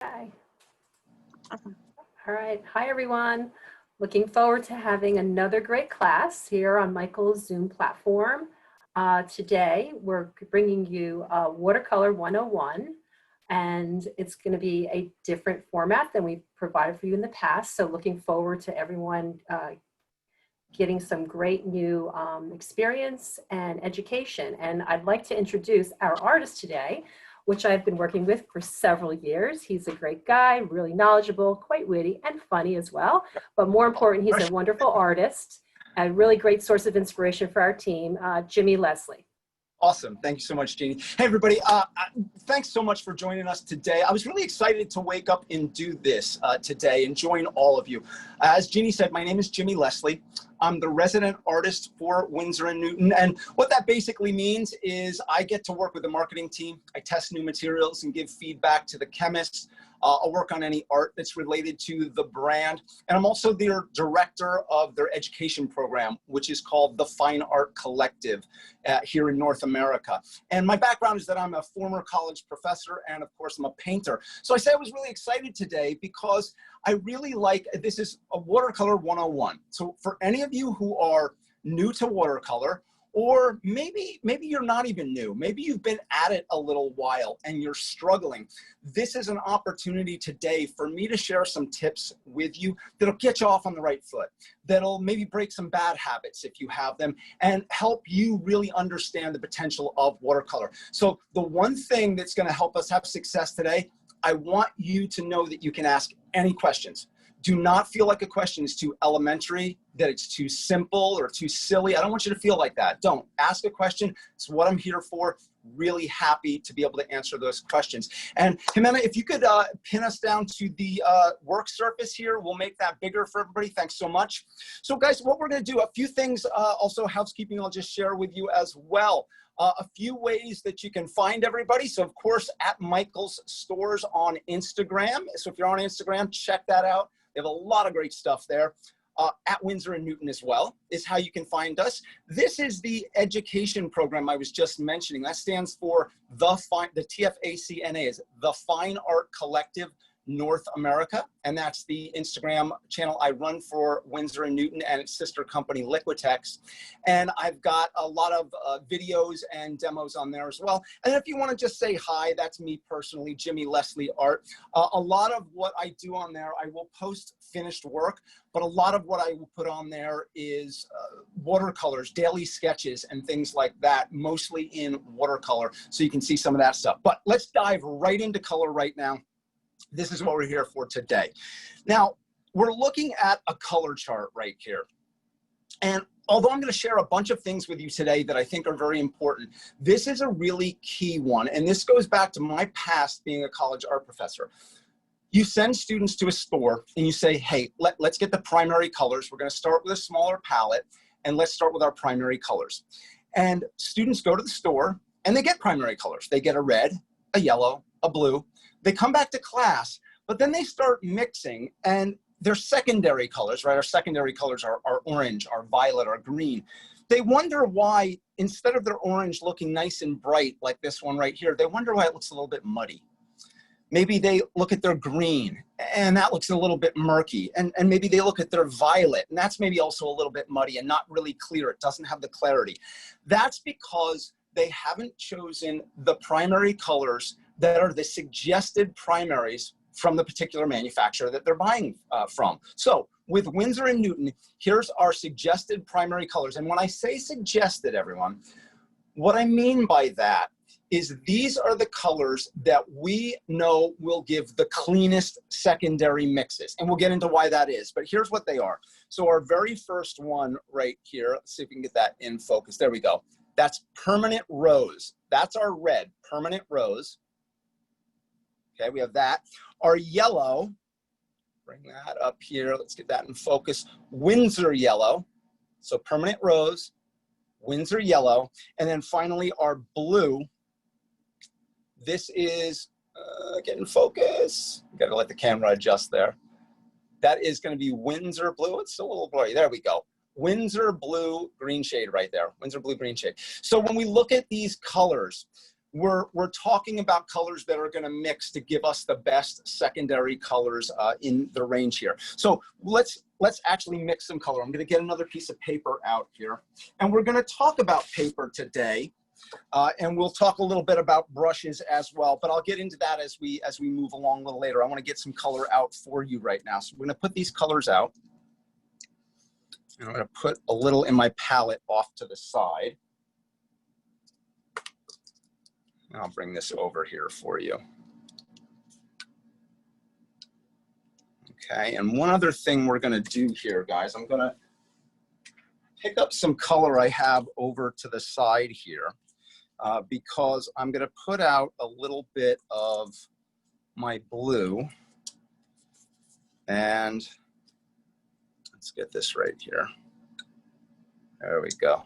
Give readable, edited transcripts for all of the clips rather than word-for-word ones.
Hi. Awesome. All right. Hi, everyone. Looking forward to having another great class here on Michael's Zoom platform. Today, we're bringing you Watercolor 101, and it's going to be a different format than we've provided for you in the past. So looking forward to everyone getting some great new experience and education. And I'd like to introduce our artist today, which I've been working with for several years. He's a great guy, really knowledgeable, quite witty, and funny as well. But more important, he's a wonderful artist, a really great source of inspiration for our team, Jimmy Leslie. Awesome. Thank you so much, Jeannie. Hey, everybody. Thanks so much for joining us today. I was really excited to wake up and do this today and join all of you. As Jeannie said, my name is Jimmy Leslie. I'm the resident artist for Winsor & Newton. And what that basically means is I get to work with the marketing team. I test new materials and give feedback to the chemists. I'll work on any art that's related to the brand. And I'm also their director of their education program, which is called the Fine Art Collective here in North America. And my background is that I'm a former college professor, and of course I'm a painter. So I say I was really excited today because I really like, this is a Watercolor 101. So for any of you who are new to watercolor, or maybe you're not even new, maybe you've been at it a little while and you're struggling, this is an opportunity today for me to share some tips with you that'll get you off on the right foot, that'll maybe break some bad habits if you have them, and help you really understand the potential of watercolor. So the one thing that's going to help us have success today, I want you to know that you can ask any questions. Do not feel like a question is too elementary, that it's too simple or too silly. I don't want you to feel like that. Don't. Ask a question. It's what I'm here for. Really happy to be able to answer those questions. And Jimena, if you could pin us down to the work surface here, we'll make that bigger for everybody. Thanks so much. So guys, what we're going to do, a few things, also housekeeping I'll just share with you as well. A few ways that you can find everybody. So of course, at Michael's Stores on Instagram. So if you're on Instagram, check that out. They have a lot of great stuff there. At Winsor & Newton as well is how you can find us. This is the education program I was just mentioning. That stands for the TFACNA is the Fine Art Collective North America, and that's the Instagram channel I run for Winsor & Newton and its sister company Liquitex. And I've got a lot of videos and demos on there as well. And if you want to just say hi, that's me personally, Jimmy Leslie Art. A lot of what I do on there, I will post finished work, but a lot of what I will put on there is watercolors, daily sketches, and things like that, mostly in watercolor, so you can see some of that stuff. But let's dive right into color right now. This is what we're here for today. Now, we're looking at a color chart right here. And although I'm going to share a bunch of things with you today that I think are very important, this is a really key one. And this goes back to my past being a college art professor. You send students to a store and you say, hey, let's get the primary colors. We're going to start with a smaller palette, and let's start with our primary colors. And students go to the store and they get primary colors. They get a red, a yellow, a blue. They come back to class, but then they start mixing, and their secondary colors, right? Our secondary colors are orange, our violet, our green. They wonder why, instead of their orange looking nice and bright like this one right here, they wonder why it looks a little bit muddy. Maybe they look at their green and that looks a little bit murky. And maybe they look at their violet and that's maybe also a little bit muddy and not really clear. It doesn't have the clarity. That's because they haven't chosen the primary colors that are the suggested primaries from the particular manufacturer that they're buying from. So with Winsor & Newton, here's our suggested primary colors. And when I say suggested, everyone, what I mean by that is these are the colors that we know will give the cleanest secondary mixes. And we'll get into why that is, but here's what they are. So our very first one right here, let's see if we can get that in focus. There we go. That's Permanent Rose. That's our red, Permanent Rose. Okay, we have that. Our yellow, bring that up here. Let's get that in focus. Winsor Yellow. So Permanent Rose, Winsor Yellow. And then finally our blue. This is, get in focus. Got to let the camera adjust there. That is going to be Winsor Blue. It's still a little blurry. There we go. Winsor Blue green shade right there. Winsor Blue green shade. So when we look at these colors, we're talking about colors that are going to mix to give us the best secondary colors in the range here. So let's actually mix some color. I'm going to get another piece of paper out here, and we're going to talk about paper today, and we'll talk a little bit about brushes as well. But I'll get into that as we move along a little later. I want to get some color out for you right now. So we're going to put these colors out, and I'm going to put a little in my palette off to the side. I'll bring this over here for you. Okay, and one other thing we're going to do here, guys, I'm going to pick up some color I have over to the side here because I'm going to put out a little bit of my blue. And let's get this right here. There we go.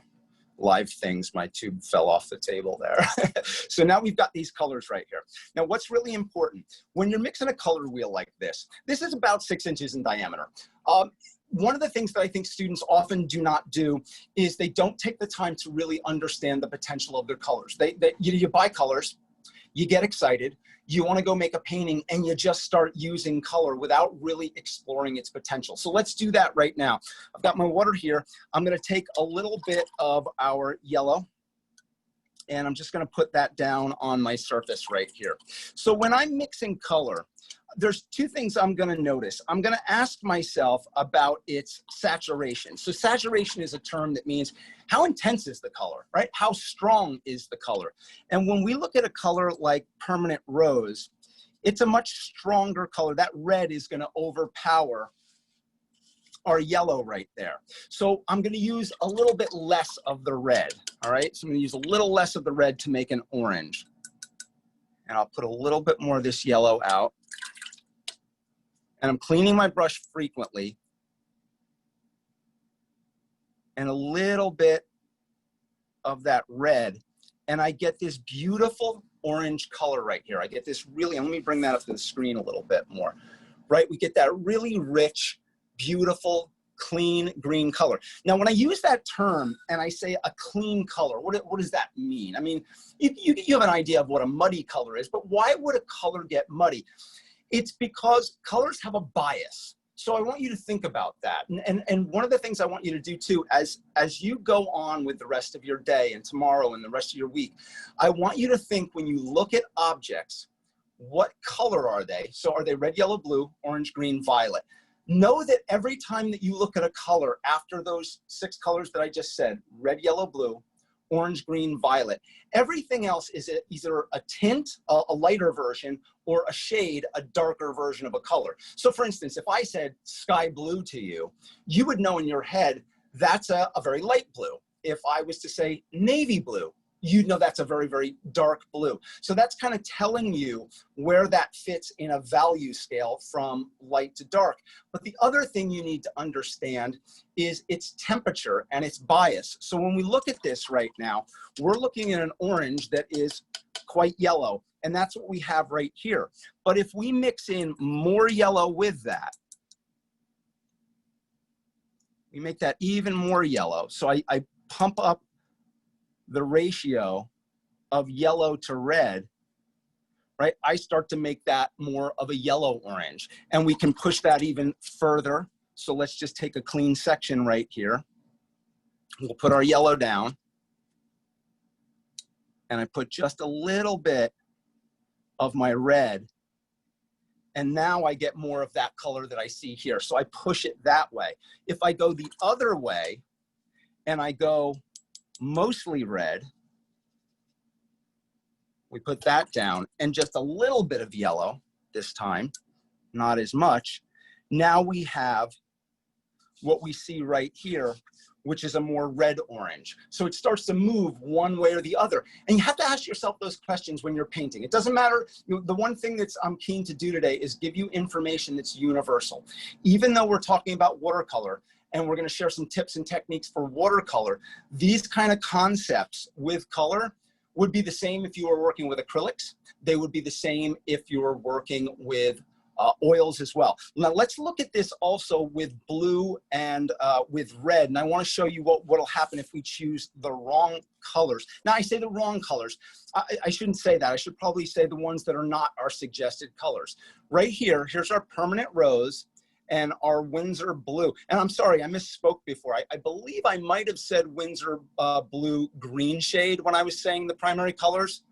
Live things, my tube fell off the table there. So now we've got these colors right here. Now what's really important, when you're mixing a color wheel like this is about 6 inches in diameter. One of the things that I think students often do not do is they don't take the time to really understand the potential of their colors. You buy colors, you get excited, you want to go make a painting, and you just start using color without really exploring its potential. So let's do that right now. I've got my water here. I'm going to take a little bit of our yellow, and I'm just going to put that down on my surface right here. So when I'm mixing color, there's 2 things I'm going to notice. I'm going to ask myself about its saturation. So saturation is a term that means how intense is the color, right? How strong is the color? And when we look at a color like permanent rose, it's a much stronger color. That red is going to overpower our yellow right there. So I'm going to use a little bit less of the red, all right? So I'm going to use a little less of the red to make an orange. And I'll put a little bit more of this yellow out. And I'm cleaning my brush frequently. And a little bit of that red. And I get this beautiful orange color right here. I get this really, and let me bring that up to the screen a little bit more, right? We get that really rich, beautiful, clean green color. Now, when I use that term and I say a clean color, what does that mean? I mean, you have an idea of what a muddy color is, but why would a color get muddy? It's because colors have a bias. So I want you to think about that. And one of the things I want you to do too, as you go on with the rest of your day and tomorrow and the rest of your week, I want you to think when you look at objects, what color are they? So are they red, yellow, blue, orange, green, violet? Know that every time that you look at a color after those 6 colors that I just said, red, yellow, blue, orange, green, violet, everything else is either a tint, a lighter version, or a shade, a darker version of a color. So for instance, if I said sky blue to you, you would know in your head, that's a very light blue. If I was to say navy blue, you'd know that's a very, very dark blue. So that's kind of telling you where that fits in a value scale from light to dark. But the other thing you need to understand is its temperature and its bias. So when we look at this right now, we're looking at an orange that is quite yellow, and that's what we have right here. But if we mix in more yellow with that, we make that even more yellow. So I pump up the ratio of yellow to red, right? I start to make that more of a yellow orange, and we can push that even further. So let's just take a clean section right here. We'll put our yellow down, and I put just a little bit of my red, and now I get more of that color that I see here. So I push it that way. If I go the other way and I go mostly red, we put that down, and just a little bit of yellow this time, not as much. Now we have what we see right here, which is a more red orange. So it starts to move one way or the other. And you have to ask yourself those questions when you're painting. It doesn't matter. The one thing that's I'm keen to do today is give you information that's universal. Even though we're talking about watercolor, and we're going to share some tips and techniques for watercolor, these kind of concepts with color would be the same if you were working with acrylics. They would be the same if you were working with oils as well. Now let's look at this also with blue and with red. And I want to show you what'll happen if we choose the wrong colors. Now I say the wrong colors. I shouldn't say that. I should probably say the ones that are not our suggested colors. Right here, here's our permanent rose and our Winsor blue. And I'm sorry, I misspoke before. I believe I might have said Winsor blue green shade when I was saying the primary colors.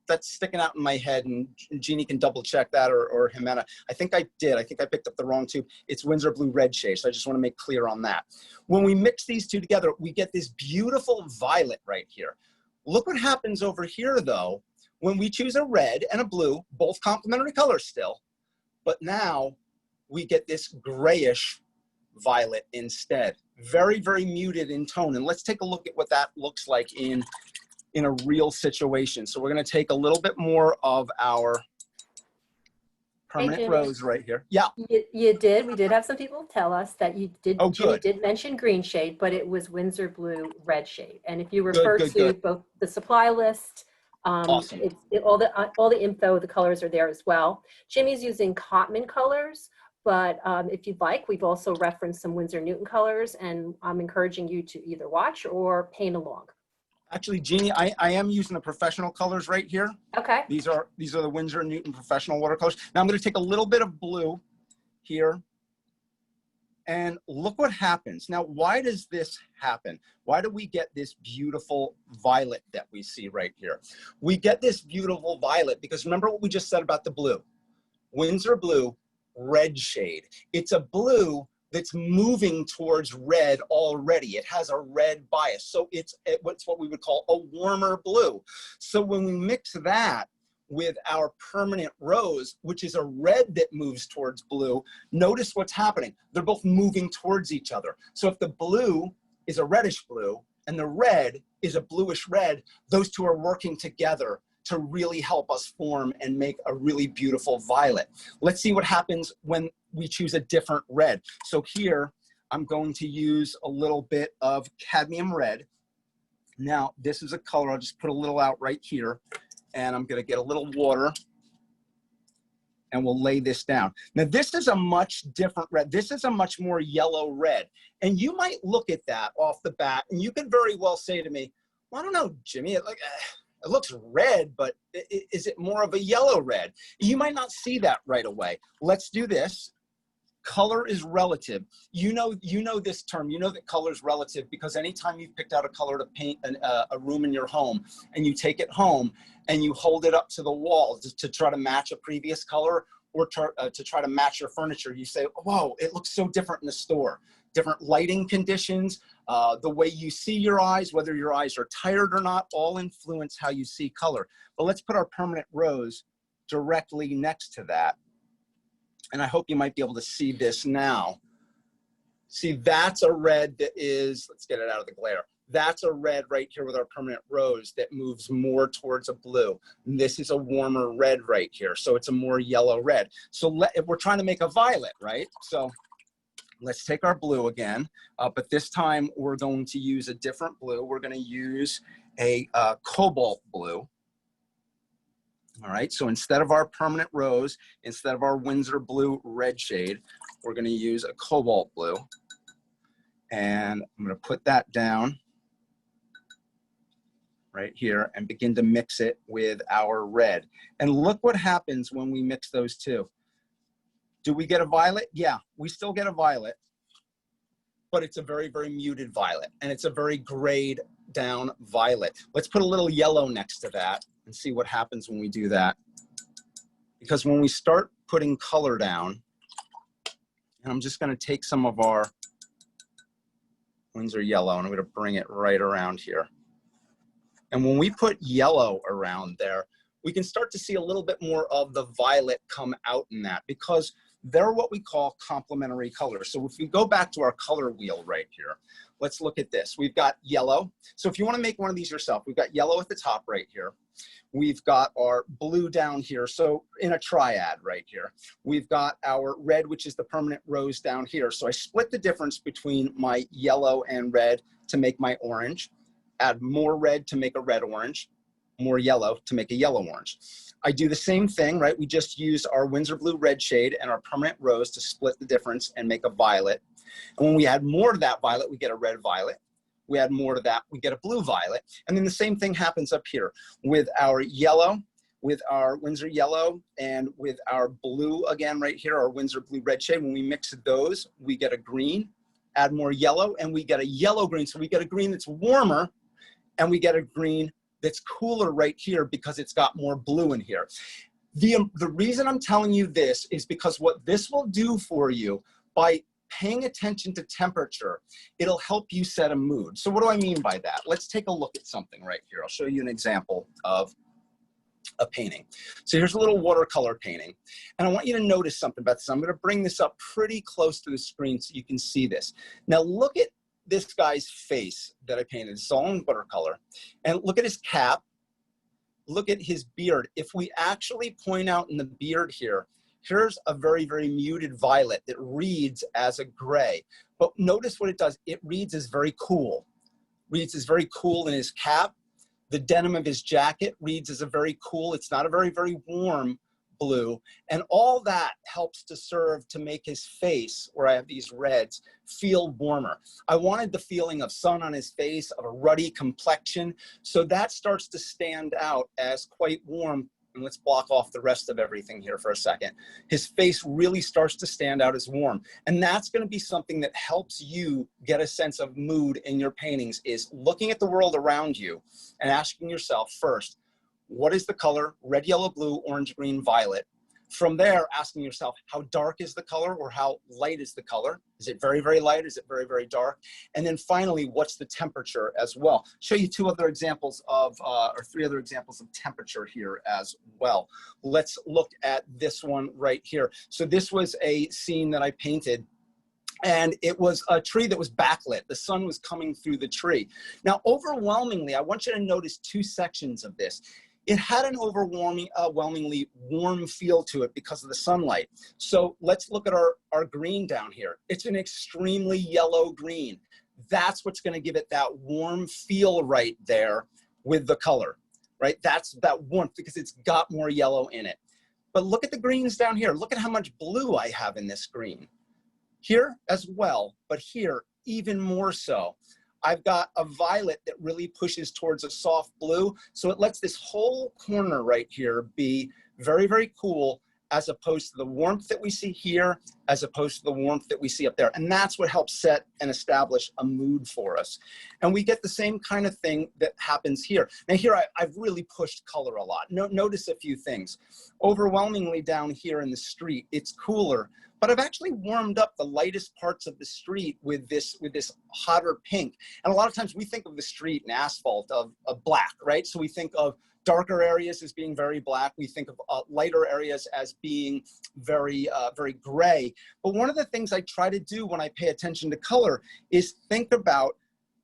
That's sticking out in my head, and Jeannie can double check that, or Jimena. I think I did. I think I picked up the wrong two. It's Winsor blue red shade, so I just want to make clear on that. When we mix these two together, we get this beautiful violet right here. Look what happens over here, though, when we choose a red and a blue, both complementary colors still, but now we get this grayish violet instead. Very, very muted in tone. And let's take a look at what that looks like in a real situation. So we're going to take a little bit more of our permanent rose right here. Yeah. We did have some people tell us that you did, oh, Jimmy did mention green shade, but it was Winsor blue red shade. And if you refer to both the supply list, awesome. All the info, the colors are there as well. Jimmy's using Cotman colors, but if you'd like, we've also referenced some Winsor Newton colors, and I'm encouraging you to either watch or paint along. Actually, Jeannie, I am using the professional colors right here. Okay. These are the Winsor Newton professional watercolors. Now I'm going to take a little bit of blue here, and look what happens. Now, why does this happen? Why do we get this beautiful violet that we see right here? We get this beautiful violet because remember what we just said about the blue. Winsor blue, red shade. It's a blue that's moving towards red already. It has a red bias. So it's what we would call a warmer blue. So when we mix that with our permanent rose, which is a red that moves towards blue, notice what's happening. They're both moving towards each other. So if the blue is a reddish blue and the red is a bluish red, those two are working together to really help us form and make a really beautiful violet. Let's see what happens when we choose a different red. So here, I'm going to use a little bit of cadmium red. Now, this is a color, I'll just put a little out right here, and I'm gonna get a little water, and we'll lay this down. Now, this is a much different red. This is a much more yellow red. And you might look at that off the bat, and you could very well say to me, well, I don't know, Jimmy, it looks red, but is it more of a yellow red? You might not see that right away. Let's do this. Color is relative. You know this term. You know that color is relative because anytime you've picked out a color to paint a room in your home and you take it home and you hold it up to the wall to try to match a previous color or to try to match your furniture, you say, whoa, it looks so different in the store. Different lighting conditions, the way you see your eyes, whether your eyes are tired or not, all influence how you see color. But let's put our permanent rose directly next to that. And I hope you might be able to see this now. See, that's a red that is, let's get it out of the glare. That's a red right here with our permanent rose that moves more towards a blue. And this is a warmer red right here. So it's a more yellow red. So we're trying to make a violet, right? So let's take our blue again, but this time we're going to use a different blue. We're going to use a cobalt blue. All right, so instead of our permanent rose, instead of our Winsor blue red shade, we're going to use a cobalt blue. And I'm going to put that down right here and begin to mix it with our red. And look what happens when we mix those two. Do we get a violet? Yeah, we still get a violet, but it's a very, very muted violet, and it's a very grayed down violet. Let's put a little yellow next to that and see what happens when we do that. Because when we start putting color down, and I'm just going to take some of our Winsor yellow, and I'm going to bring it right around here. And when we put yellow around there, we can start to see a little bit more of the violet come out in that, because they're what we call complementary colors. So if we go back to our color wheel right here, let's look at this. We've got yellow. So if you want to make one of these yourself, we've got yellow at the top right here. We've got our blue down here. So in a triad right here, we've got our red, which is the permanent rose down here. So I split the difference between my yellow and red to make my orange, add more red to make a red orange, more yellow to make a yellow orange. I do the same thing, right? We just use our Winsor blue red shade and our permanent rose to split the difference and make a violet. And when we add more to that violet, we get a red violet. We add more to that, we get a blue violet. And then the same thing happens up here with our yellow, with our Winsor yellow, and with our blue again right here, our Winsor blue red shade. When we mix those, we get a green, add more yellow, and we get a yellow green. So we get a green that's warmer, and we get a green that's cooler right here because it's got more blue in here. The reason I'm telling you this is because what this will do for you by paying attention to temperature, it'll help you set a mood. So what do I mean by that? Let's take a look at something right here. I'll show you an example of a painting. So here's a little watercolor painting. And I want you to notice something about this. I'm going to bring this up pretty close to the screen so you can see this. Now look at this guy's face that I painted. It's all in watercolor. And look at his cap. Look at his beard. If we actually point out in the beard here, here's a very, very muted violet that reads as a gray. But notice what it does. It reads as very cool. Reads as very cool in his cap. The denim of his jacket reads as a very cool. It's not a very, very warm blue. And all that helps to serve to make his face, where I have these reds, feel warmer. I wanted the feeling of sun on his face, of a ruddy complexion. So that starts to stand out as quite warm. And let's block off the rest of everything here for a second. His face really starts to stand out as warm. And that's going to be something that helps you get a sense of mood in your paintings, is looking at the world around you and asking yourself first, what is the color? Red, yellow, blue, orange, green, violet. From there, asking yourself, how dark is the color, or how light is the color? Is it very, very light? Is it very, very dark? And then finally, what's the temperature as well? Show you two other examples of, or three other examples of temperature here as well. Let's look at this one right here. So this was a scene that I painted, and it was a tree that was backlit. The sun was coming through the tree. Now, overwhelmingly, I want you to notice two sections of this. It had an overwhelmingly warm feel to it because of the sunlight. So let's look at our green down here. It's an extremely yellow green. That's what's going to give it that warm feel right there with the color, right? That's that warmth because it's got more yellow in it. But look at the greens down here. Look at how much blue I have in this green. Here as well, but here even more so. I've got a violet that really pushes towards a soft blue. So it lets this whole corner right here be very, very cool, as opposed to the warmth that we see here, as opposed to the warmth that we see up there. And that's what helps set and establish a mood for us. And we get the same kind of thing that happens here. Now here, I've really pushed color a lot. Notice a few things. Overwhelmingly down here in the street, it's cooler. But I've actually warmed up the lightest parts of the street with this hotter pink. And a lot of times we think of the street and asphalt of black, right? So we think of darker areas as being very black. We think of lighter areas as being very, very gray. But one of the things I try to do when I pay attention to color is think about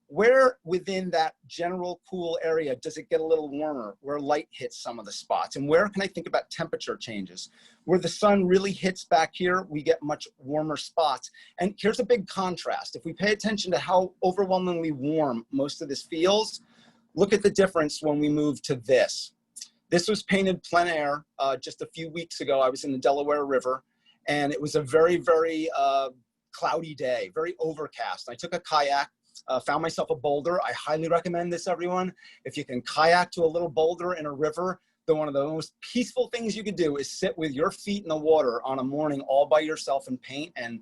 where within that general cool area does it get a little warmer, where light hits some of the spots, and where can I think about temperature changes? Where the sun really hits back here, we get much warmer spots. And here's a big contrast. If we pay attention to how overwhelmingly warm most of this feels, look at the difference when we move to this. This was painted plein air just a few weeks ago. I was in the Delaware River, and it was a very, very cloudy day, very overcast. I took a kayak, found myself a boulder. I highly recommend this, everyone. If you can kayak to a little boulder in a river, then one of the most peaceful things you could do is sit with your feet in the water on a morning all by yourself and paint. And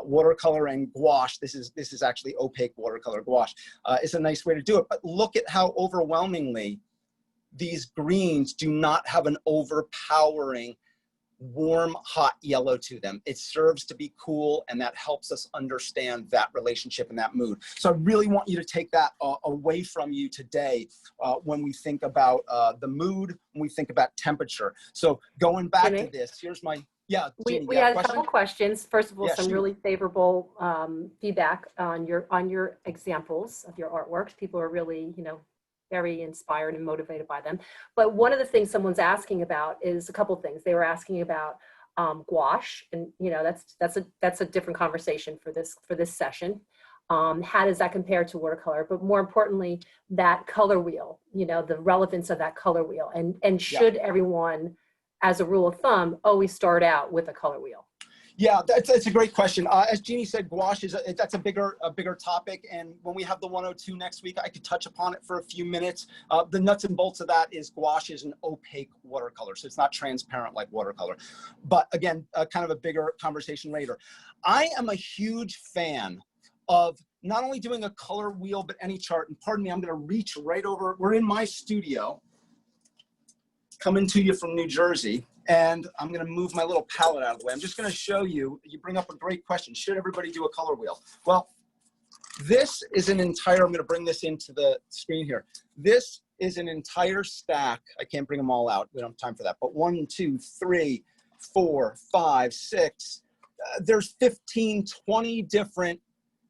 watercolor and gouache, this is actually opaque watercolor gouache, is a nice way to do it. But look at how overwhelmingly these greens do not have an overpowering warm, hot yellow to them. It serves to be cool, and that helps us understand that relationship and that mood. So I really want you to take that away from you today when we think about the mood, when we think about temperature. So going back to this, here's my, yeah. Jeannie, we had a couple questions. First of all, yeah, some really favorable feedback on your examples of your artworks. People are really, very inspired and motivated by them. But one of the things someone's asking about is a couple things. They were asking about gouache, and that's a different conversation for this session. How does that compare to watercolor? But more importantly, that color wheel, you know, the relevance of that color wheel. And should everyone, as a rule of thumb, always start out with a color wheel? Yeah, that's a great question. As Jeannie said, gouache that's a bigger topic. And when we have the 102 next week, I could touch upon it for a few minutes. The nuts and bolts of that is gouache is an opaque watercolor, so it's not transparent like watercolor. But again, kind of a bigger conversation later. I am a huge fan of not only doing a color wheel, but any chart. And pardon me, I'm going to reach right over. We're in my studio, coming to you from New Jersey. And I'm going to move my little palette out of the way. I'm just going to show you, you bring up a great question. Should everybody do a color wheel? Well, this is an entire, I'm going to bring this into the screen here. This is an entire stack. I can't bring them all out. We don't have time for that. But 1, 2, 3, 4, 5, 6. There's 15, 20 different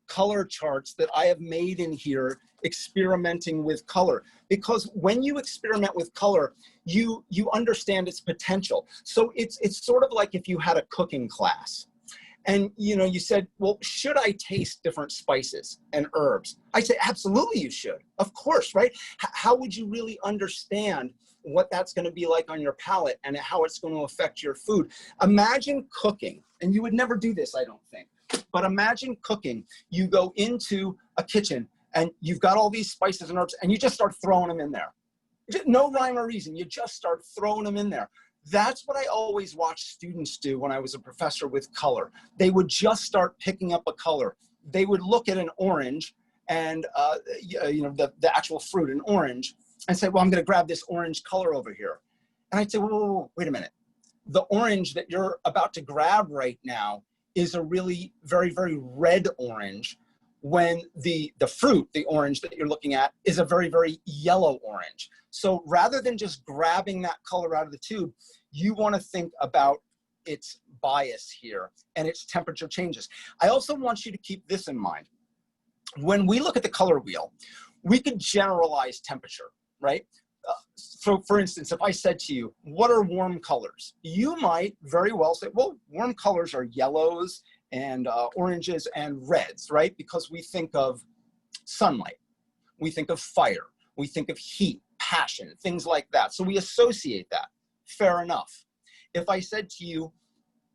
color charts that I have made in here experimenting with color. Because when you experiment with color, you understand its potential. So it's sort of like if you had a cooking class and you said, well, should I taste different spices and herbs? I say, absolutely you should. Of course, right? How would you really understand what that's going to be like on your palate and how it's going to affect your food? Imagine cooking, and you would never do this, I don't think. But imagine cooking. You go into a kitchen and you've got all these spices and herbs and you just start throwing them in there. No rhyme or reason. You just start throwing them in there. That's what I always watched students do when I was a professor with color. They would just start picking up a color. They would look at an orange and the actual fruit, an orange, and say, well, I'm going to grab this orange color over here. And I'd say, whoa, wait a minute. The orange that you're about to grab right now is a really very, very red orange, when the fruit, the orange that you're looking at, is a very, very yellow orange. So rather than just grabbing that color out of the tube, you want to think about its bias here and its temperature changes. I also want you to keep this in mind. When we look at the color wheel, we could generalize temperature, right? So for instance, if I said to you, what are warm colors? You might very well say, well, warm colors are yellows and oranges and reds, right? Because we think of sunlight, we think of fire, we think of heat, passion, things like that. So we associate that. Fair enough. If I said to you,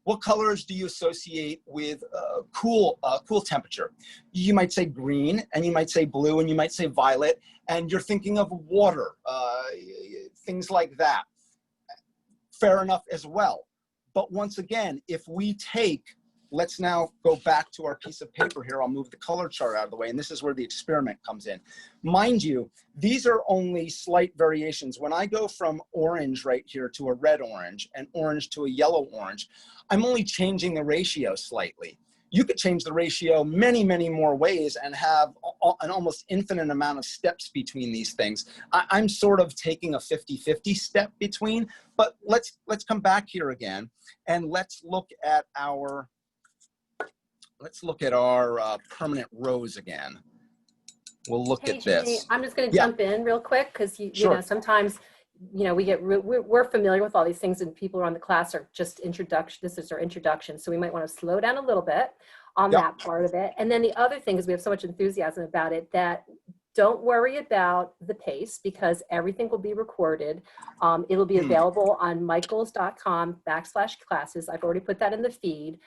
what colors do you associate with cool temperature? You might say green, and you might say blue, and you might say violet, and you're thinking of water, things like that. Fair enough as well. But once again, if we take, let's now go back to our piece of paper here. I'll move the color chart out of the way, and this is where the experiment comes in. Mind you, these are only slight variations. When I go from orange right here to a red orange and orange to a yellow orange, I'm only changing the ratio slightly. You could change the ratio many, many more ways and have an almost infinite amount of steps between these things. I'm sort of taking a 50-50 step between, but let's come back here again and let's look at our permanent rows again. We'll look at this. Jamie, I'm just going to jump in real quick because you know sometimes we're familiar with all these things and people around the class are just introduction. This is our introduction, so we might want to slow down a little bit on that part of it. And then the other thing is we have so much enthusiasm about it that don't worry about the pace because everything will be recorded. It'll be available on michaels.com/classes. I've already put that in the feed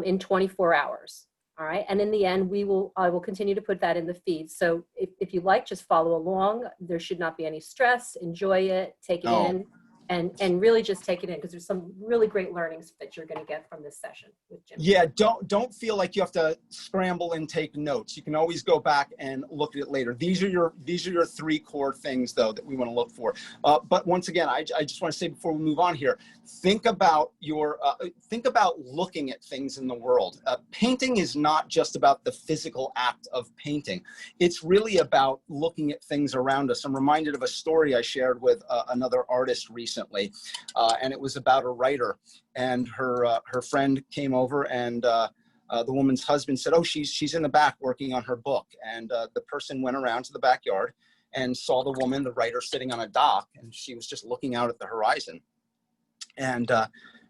in 24 hours. All right. And in the end, I will continue to put that in the feed. So if you like, just follow along. There should not be any stress. Enjoy it, take it in, and really just take it in because there's some really great learnings that you're going to get from this session with Jim. Yeah, don't feel like you have to scramble and take notes. You can always go back and look at it later. These are your 3 core things though that we want to look for. But once again, I just want to say before we move on here, think about looking at things in the world. Painting is not just about the physical act of painting. It's really about looking at things around us. I'm reminded of a story I shared with another artist recently, and it was about a writer. And her friend came over, and the woman's husband said, "Oh, she's in the back working on her book." And the person went around to the backyard and saw the woman, the writer, sitting on a dock, and she was just looking out at the horizon. And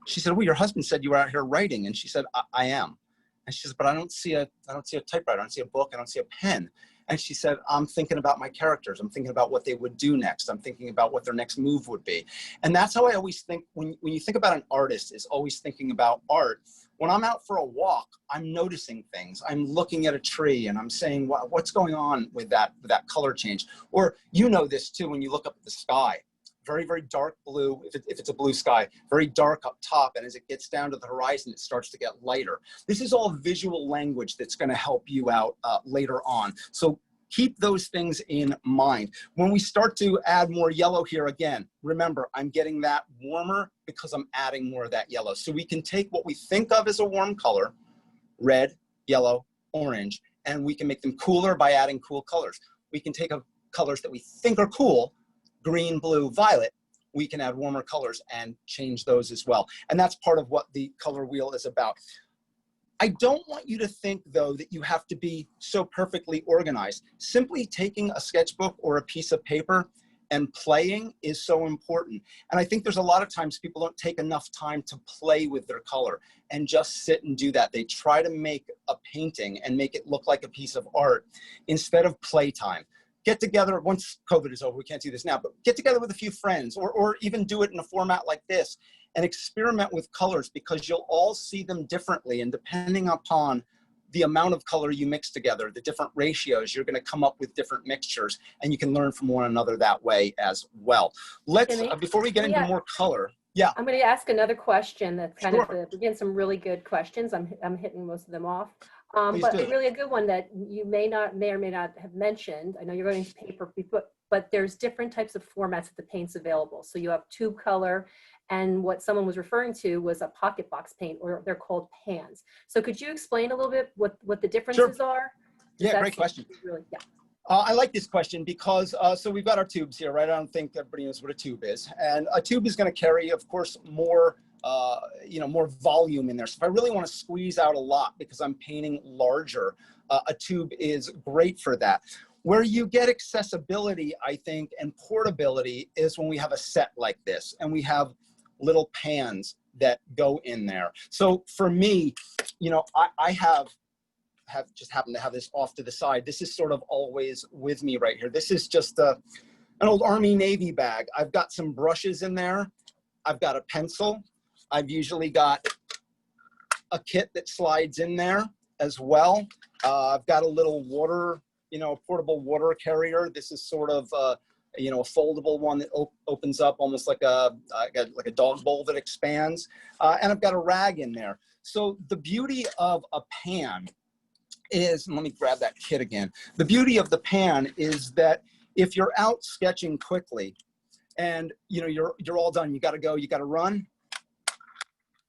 she said, "Well, your husband said you were out here writing." And she said, I am." And she says, but I don't see a typewriter. I don't see a book. I don't see a pen. And she said, I'm thinking about my characters. I'm thinking about what they would do next. I'm thinking about what their next move would be. And that's how I always think when you think about an artist is always thinking about art. When I'm out for a walk, I'm noticing things. I'm looking at a tree and I'm saying, what's going on with that color change? Or you know this too, when you look up at the sky, very, very dark blue, if it's a blue sky, very dark up top. And as it gets down to the horizon, it starts to get lighter. This is all visual language that's going to help you out later on. So keep those things in mind. When we start to add more yellow here again, remember, I'm getting that warmer because I'm adding more of that yellow. So we can take what we think of as a warm color, red, yellow, orange, and we can make them cooler by adding cool colors. We can take colors that we think are cool, green, blue, violet, we can add warmer colors and change those as well. And that's part of what the color wheel is about. I don't want you to think, though, that you have to be so perfectly organized. Simply taking a sketchbook or a piece of paper and playing is so important. And I think there's a lot of times people don't take enough time to play with their color and just sit and do that. They try to make a painting and make it look like a piece of art instead of playtime. Get together, once COVID is over, we can't do this now, but get together with a few friends or even do it in a format like this and experiment with colors because you'll all see them differently. And depending upon the amount of color you mix together, the different ratios, you're gonna come up with different mixtures and you can learn from one another that way as well. Let's, before we get into more color, yeah. I'm going to ask another question that's kind of, Sure. we're getting some really good questions. I'm hitting most of them off. Please But do. really a good one that you may or may not have mentioned. I know you're going to paper, but there's different types of formats of the paints available. So you have tube color, and what someone was referring to was a pocket box paint, or they're called pans. So could you explain a little bit what the differences are? Yeah, great question. Really, yeah. I like this question because, so we've got our tubes here, right? I don't think everybody knows what a tube is. And a tube is going to carry, of course, more, more volume in there. So if I really want to squeeze out a lot because I'm painting larger, a tube is great for that. Where you get accessibility, I think, and portability is when we have a set like this and we have little pans that go in there. So for me, I have just happened to have this off to the side. This is sort of always with me right here. This is just an old Army Navy bag. I've got some brushes in there. I've got a pencil. I've usually got a kit that slides in there as well. I've got a little water, portable water carrier. This is sort of, a foldable one that opens up almost like a dog bowl that expands. And I've got a rag in there. So the beauty of a pan is, let me grab that kit again. The beauty of the pan is that if you're out sketching quickly and you're all done, you got to go, you got to run,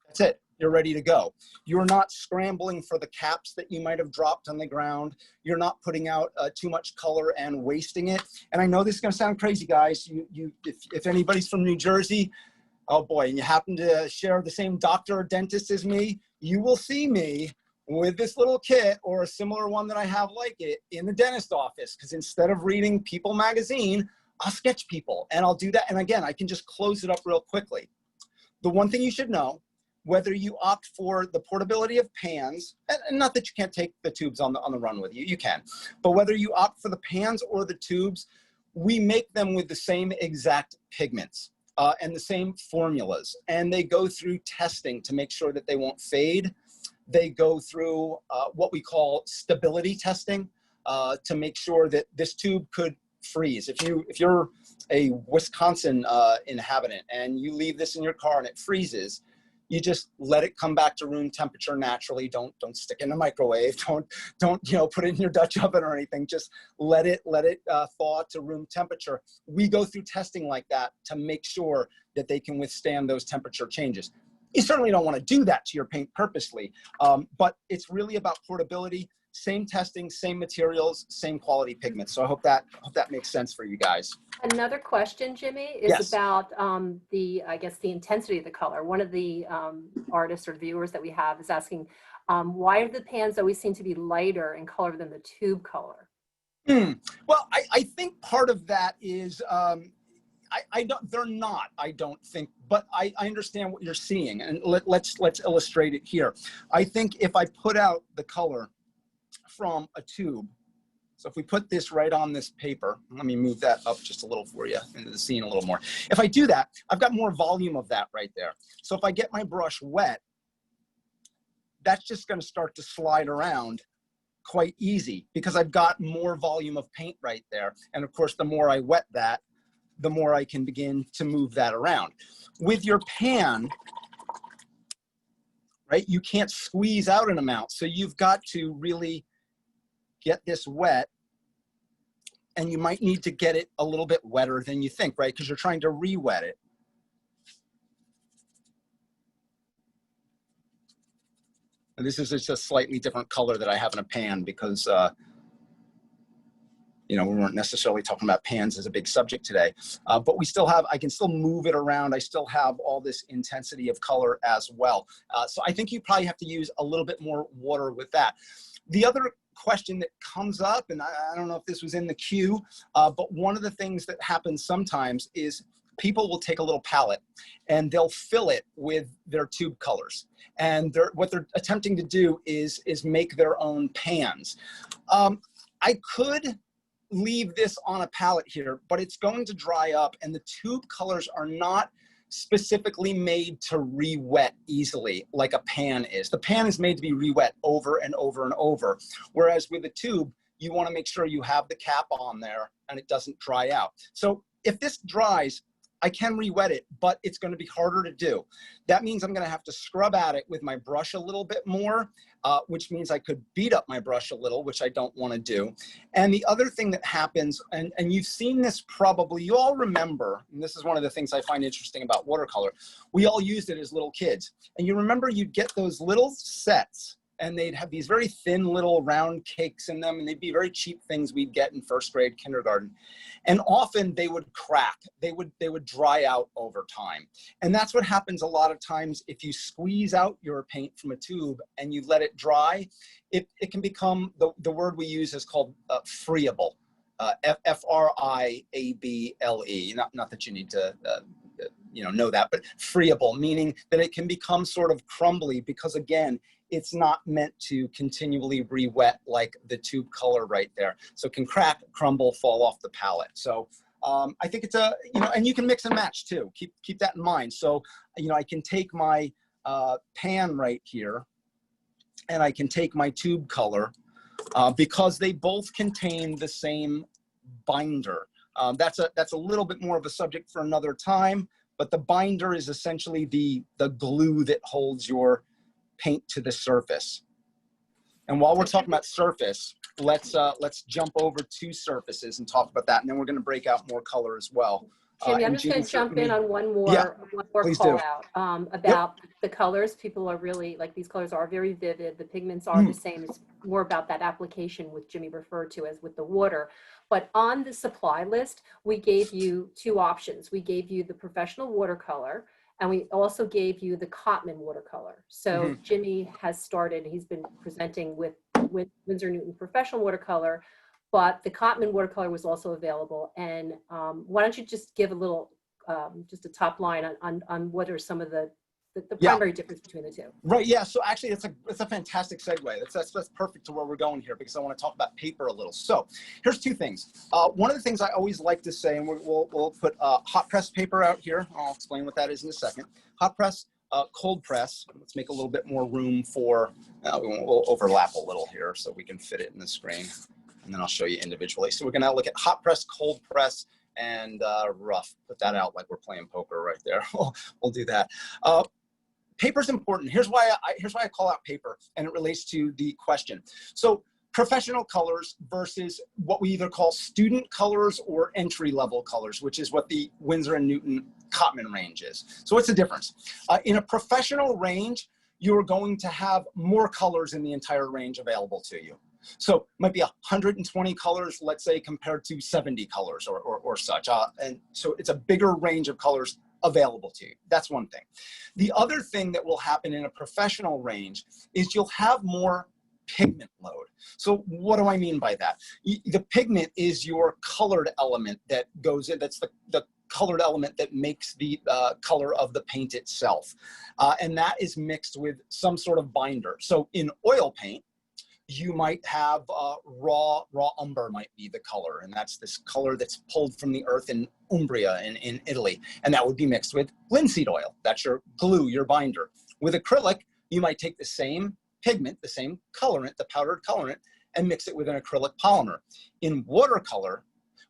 that's it. You're ready to go. You're not scrambling for the caps that you might have dropped on the ground. You're not putting out too much color and wasting it. And I know this is going to sound crazy, guys. If anybody's from New Jersey, oh boy, and you happen to share the same doctor or dentist as me, you will see me with this little kit or a similar one that I have like it in the dentist office. Because instead of reading People magazine, I'll sketch people and I'll do that. And again, I can just close it up real quickly. The one thing you should know, whether you opt for the portability of pans, and not that you can't take the tubes on the run with you, you can, but whether you opt for the pans or the tubes, we make them with the same exact pigments and the same formulas. And they go through testing to make sure that they won't fade. They go through what we call stability testing to make sure that this tube could freeze. If you're a Wisconsin inhabitant and you leave this in your car and it freezes, you just let it come back to room temperature naturally. Don't stick it in the microwave. Don't put it in your Dutch oven or anything. Just let it thaw to room temperature. We go through testing like that to make sure that they can withstand those temperature changes. You certainly don't want to do that to your paint purposely, but it's really about portability. Same testing, same materials, same quality pigments. So I hope that makes sense for you guys. Another question, Jimmy, is Yes. about the intensity of the color. One of the artists or viewers that we have is asking, why do the pans always seem to be lighter in color than the tube color? Well, I think part of that is, I don't, they're not, I don't think, but I understand what you're seeing, and let's illustrate it here. I think if I put out the color from a tube, so if we put this right on this paper, let me move that up just a little for you into the scene a little more. If I do that, I've got more volume of that right there. So if I get my brush wet, that's just going to start to slide around quite easy because I've got more volume of paint right there. And of course, the more I wet that, the more I can begin to move that around. With your pan, right, you can't squeeze out an amount. So you've got to really get this wet, and you might need to get it a little bit wetter than you think, right? Because you're trying to re-wet it. And this is just a slightly different color that I have in a pan because, you know, we weren't necessarily talking about pans as a big subject today, but we still have, I can still move it around. I still have all this intensity of color as well. So I think you probably have to use a little bit more water with that. The other question that comes up, and I don't know if this was in the queue, but one of the things that happens sometimes is people will take a little palette and they'll fill it with their tube colors. And what they're attempting to do is make their own pans. I could leave this on a palette here, but it's going to dry up, and the tube colors are not specifically made to re-wet easily like a pan is. The pan is made to be re-wet over and over and over. Whereas with a tube, you want to make sure you have the cap on there and it doesn't dry out. So if this dries, I can re-wet it, but it's going to be harder to do. That means I'm going to have to scrub at it with my brush a little bit more, which means I could beat up my brush a little, which I don't want to do. And the other thing that happens, and you've seen this probably, you all remember, and this is one of the things I find interesting about watercolor, we all used it as little kids. And you remember you'd get those little sets, and they'd have these very thin little round cakes in them, and they'd be very cheap things we'd get in first grade kindergarten. And often they would crack, they would dry out over time. And that's what happens a lot of times if you squeeze out your paint from a tube and you let it dry, it can become, the word we use is called friable, F-R-I-A-B-L-E. Not that you need to know that, but friable, meaning that it can become sort of crumbly because, again, it's not meant to continually re-wet like the tube color right there. So it can crack, crumble, fall off the palette. So I think it's and you can mix and match too. Keep that in mind. So, I can take my pan right here and I can take my tube color because they both contain the same binder. That's a little bit more of a subject for another time, but the binder is essentially the glue that holds your paint to the surface. And while we're talking about surface, let's jump over to surfaces and talk about that, and then we're going to break out more color as well. Jimmy, I'm just going to jump in on one more call out about the colors. People are really, like, these colors are very vivid. The pigments are the same. It's more about that application, which Jimmy referred to as with the water. But on the supply list, we gave you two options. We gave you the professional watercolor, and we also gave you the Cotman watercolor. So Jimmy has started, he's been presenting with Winsor Newton professional watercolor, but the Cotman watercolor was also available. And why don't you just give a little, just a top line on what are some of the primary difference between the two. Right, yeah, so actually it's a fantastic segue. That's perfect to where we're going here because I want to talk about paper a little. So here's two things. One of the things I always like to say, and we'll put hot press paper out here. I'll explain what that is in a second. Hot press, cold press. Let's make a little bit more room for, we'll overlap a little here so we can fit it in the screen. And then I'll show you individually. So we're gonna look at hot press, cold press, and rough. Put that out like we're playing poker right there. We'll do that. Paper's important. Here's why I call out paper, and it relates to the question. So professional colors versus what we either call student colors or entry-level colors, which is what the Winsor and Newton Cotman range is. So what's the difference? In a professional range, you're going to have more colors in the entire range available to you. So it might be 120 colors, let's say, compared to 70 colors or such. And so it's a bigger range of colors available to you. That's one thing. The other thing that will happen in a professional range is you'll have more pigment load. So what do I mean by that? The pigment is your colored element that goes in, that's the colored element that makes the color of the paint itself. And that is mixed with some sort of binder. So in oil paint, you might have raw umber might be the color. And that's this color that's pulled from the earth in Umbria in Italy. And that would be mixed with linseed oil. That's your glue, your binder. With acrylic, you might take the same pigment, the same colorant, the powdered colorant, and mix it with an acrylic polymer. In watercolor,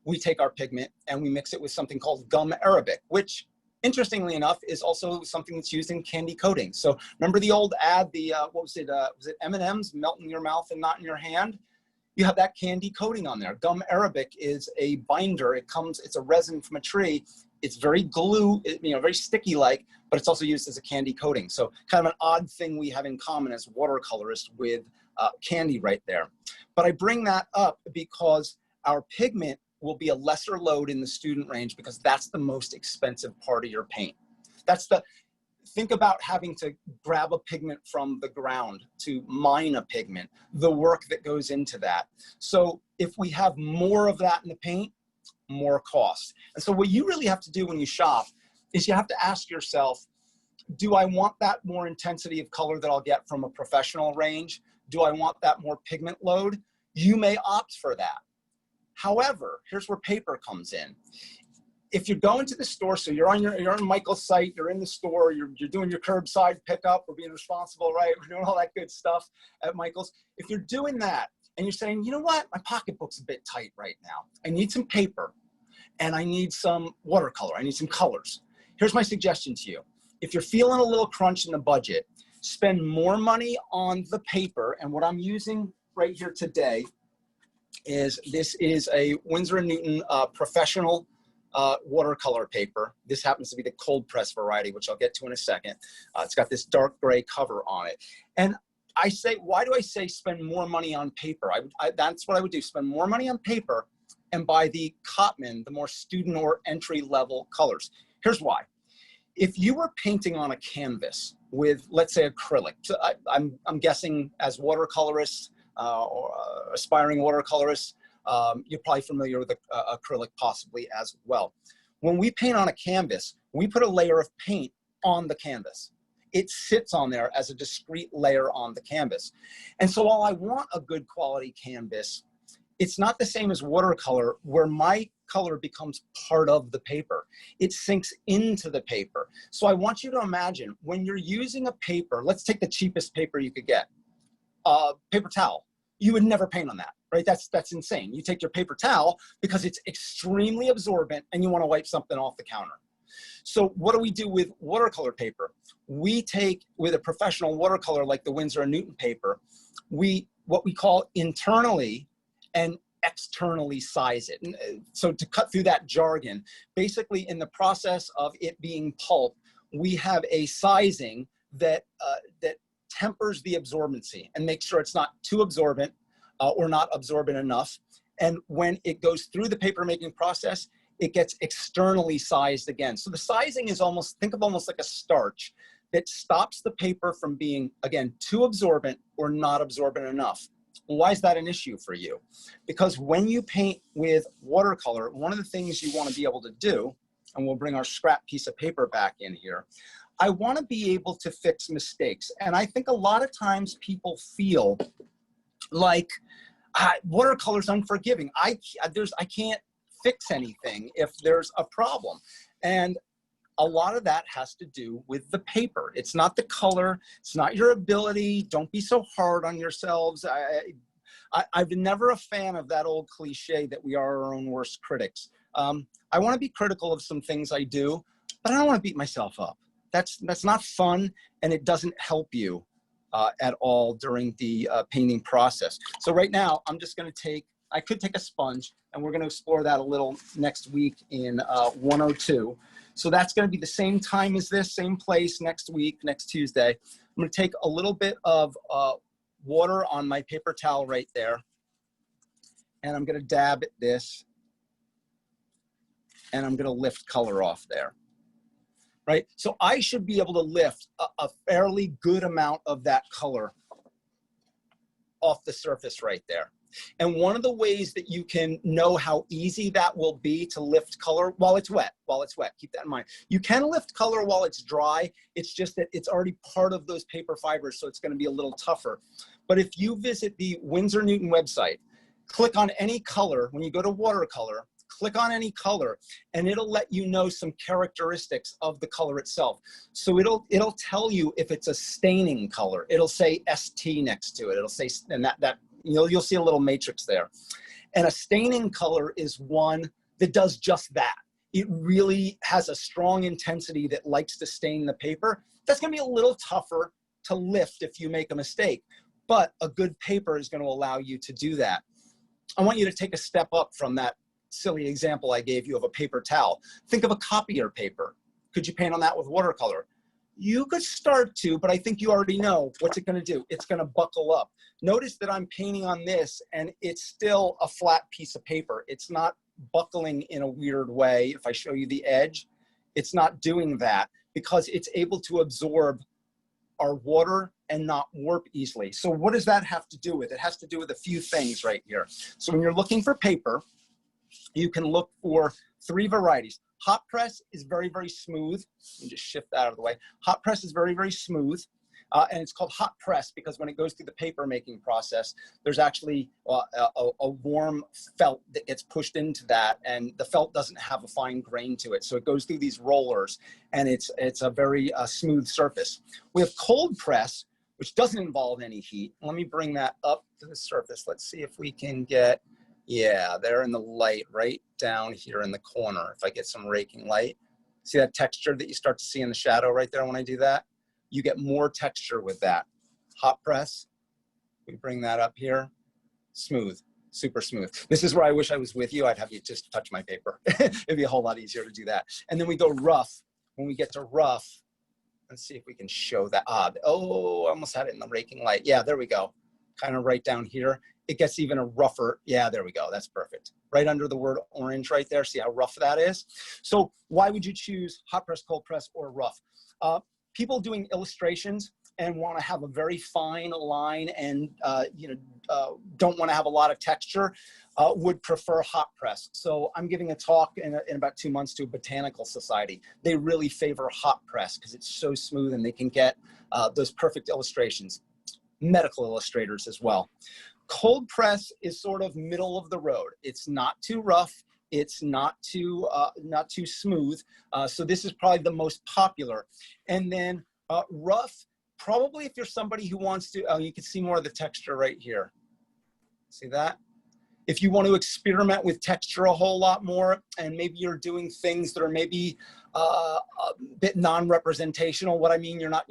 we take our pigment and we mix it with something called gum arabic, which interestingly enough is also something that's used in candy coating. So remember the old ad, the what was it M&Ms, melt in your mouth and not in your hand? You have that candy coating on there. Gum arabic is a binder. It's a resin from a tree. It's very glue, very sticky like, but it's also used as a candy coating. So kind of an odd thing we have in common as watercolorists with candy right there. But I bring that up because our pigment will be a lesser load in the student range because that's the most expensive part of your paint. Think about having to grab a pigment from the ground to mine a pigment, the work that goes into that. So if we have more of that in the paint, more cost. And so what you really have to do when you shop is you have to ask yourself, do I want that more intensity of color that I'll get from a professional range? Do I want that more pigment load? You may opt for that. However, here's where paper comes in. If you're going to the store, so you're on Michael's site, you're in the store, you're doing your curbside pickup, we're being responsible, right? We're doing all that good stuff at Michael's. If you're doing that and you're saying, you know what, my pocketbook's a bit tight right now. I need some paper and I need some watercolor. I need some colors. Here's my suggestion to you. If you're feeling a little crunch in the budget, spend more money on the paper. And what I'm using right here today is this is a Winsor & Newton professional watercolor paper. This happens to be the cold press variety, which I'll get to in a second. It's got this dark gray cover on it. And I say, why do I say spend more money on paper? That's what I would do, spend more money on paper and buy the Cotman, the more student or entry level colors. Here's why. If you were painting on a canvas with, let's say, acrylic, so I'm guessing as watercolorists or aspiring watercolorists, you're probably familiar with acrylic possibly as well. When we paint on a canvas, we put a layer of paint on the canvas. It sits on there as a discrete layer on the canvas. And so while I want a good quality canvas, it's not the same as watercolor where my color becomes part of the paper. It sinks into the paper. So I want you to imagine when you're using a paper, let's take the cheapest paper you could get, paper towel. You would never paint on that, right? That's insane. You take your paper towel because it's extremely absorbent and you want to wipe something off the counter. So what do we do with watercolor paper? We take, with a professional watercolor like the Winsor & Newton paper, what we call internally and externally size it. And so to cut through that jargon, basically in the process of it being pulp, we have a sizing that tempers the absorbency and makes sure it's not too absorbent or not absorbent enough. And when it goes through the paper making process, it gets externally sized again. So the sizing is think of almost like a starch that stops the paper from being, again, too absorbent or not absorbent enough. Why is that an issue for you? Because when you paint with watercolor, one of the things you want to be able to do, and we'll bring our scrap piece of paper back in here, I want to be able to fix mistakes. And I think a lot of times people feel like watercolor's unforgiving. I can't fix anything if there's a problem. And a lot of that has to do with the paper. It's not the color, it's not your ability. Don't be so hard on yourselves. I've never a fan of that old cliche that we are our own worst critics. I want to be critical of some things I do, but I don't want to beat myself up. That's not fun, and it doesn't help you at all during the painting process. So right now, I'm just going to I could take a sponge, and we're going to explore that a little next week in 102. So that's going to be the same time as this, same place next week, next Tuesday. I'm going to take a little bit of water on my paper towel right there, and I'm going to dab at this, and I'm going to lift color off there, right? So I should be able to lift a fairly good amount of that color off the surface right there. And one of the ways that you can know how easy that will be to lift color while it's wet, keep that in mind. You can lift color while it's dry. It's just that it's already part of those paper fibers, so it's going to be a little tougher. But if you visit the Winsor Newton website, click on any color, when you go to watercolor, click on any color, and it'll let you know some characteristics of the color itself. So it'll tell you if it's a staining color. It'll say ST next to it. It'll say, and that you'll see a little matrix there. And a staining color is one that does just that. It really has a strong intensity that likes to stain the paper. That's going to be a little tougher to lift if you make a mistake, but a good paper is going to allow you to do that. I want you to take a step up from that silly example I gave you of a paper towel. Think of a copier paper. Could you paint on that with watercolor? You could start to, but I think you already know what's it going to do. It's going to buckle up. Notice that I'm painting on this and it's still a flat piece of paper. It's not buckling in a weird way. If I show you the edge, it's not doing that because it's able to absorb our water and not warp easily. So what does that have to do with? It has to do with a few things right here. So when you're looking for paper, you can look for 3 varieties. Hot press is very, very smooth. Let me just shift that out of the way. Hot press is very, very smooth. And it's called hot press because when it goes through the paper making process, there's actually a warm felt that gets pushed into that, and the felt doesn't have a fine grain to it. So it goes through these rollers, and it's a very smooth surface. We have cold press, which doesn't involve any heat. Let me bring that up to the surface. Let's see if we can get, yeah, there in the light right down here in the corner. If I get some raking light, see that texture that you start to see in the shadow right there when I do that? You get more texture with that. Hot press, we bring that up here, smooth, super smooth. This is where I wish I was with you. I'd have you just touch my paper. It'd be a whole lot easier to do that. And then we go rough. When we get to rough, let's see if we can show that. Oh, I almost had it in the raking light. Yeah, there we go. Kind of right down here. It gets even a rougher. Yeah, there we go. That's perfect. Right under the word orange right there. See how rough that is? So why would you choose hot press, cold press, or rough? People doing illustrations and want to have a very fine line and don't want to have a lot of texture would prefer hot press. So I'm giving a talk in about 2 months to a botanical society. They really favor hot press because it's so smooth and they can get those perfect illustrations. Medical illustrators as well. Cold press is sort of middle of the road. It's not too rough. It's not too smooth. So this is probably the most popular. And then rough, probably if you're somebody who wants to, you can see more of the texture right here. See that? If you want to experiment with texture a whole lot more, and maybe you're doing things that are maybe a bit non-representational. What I mean, you're not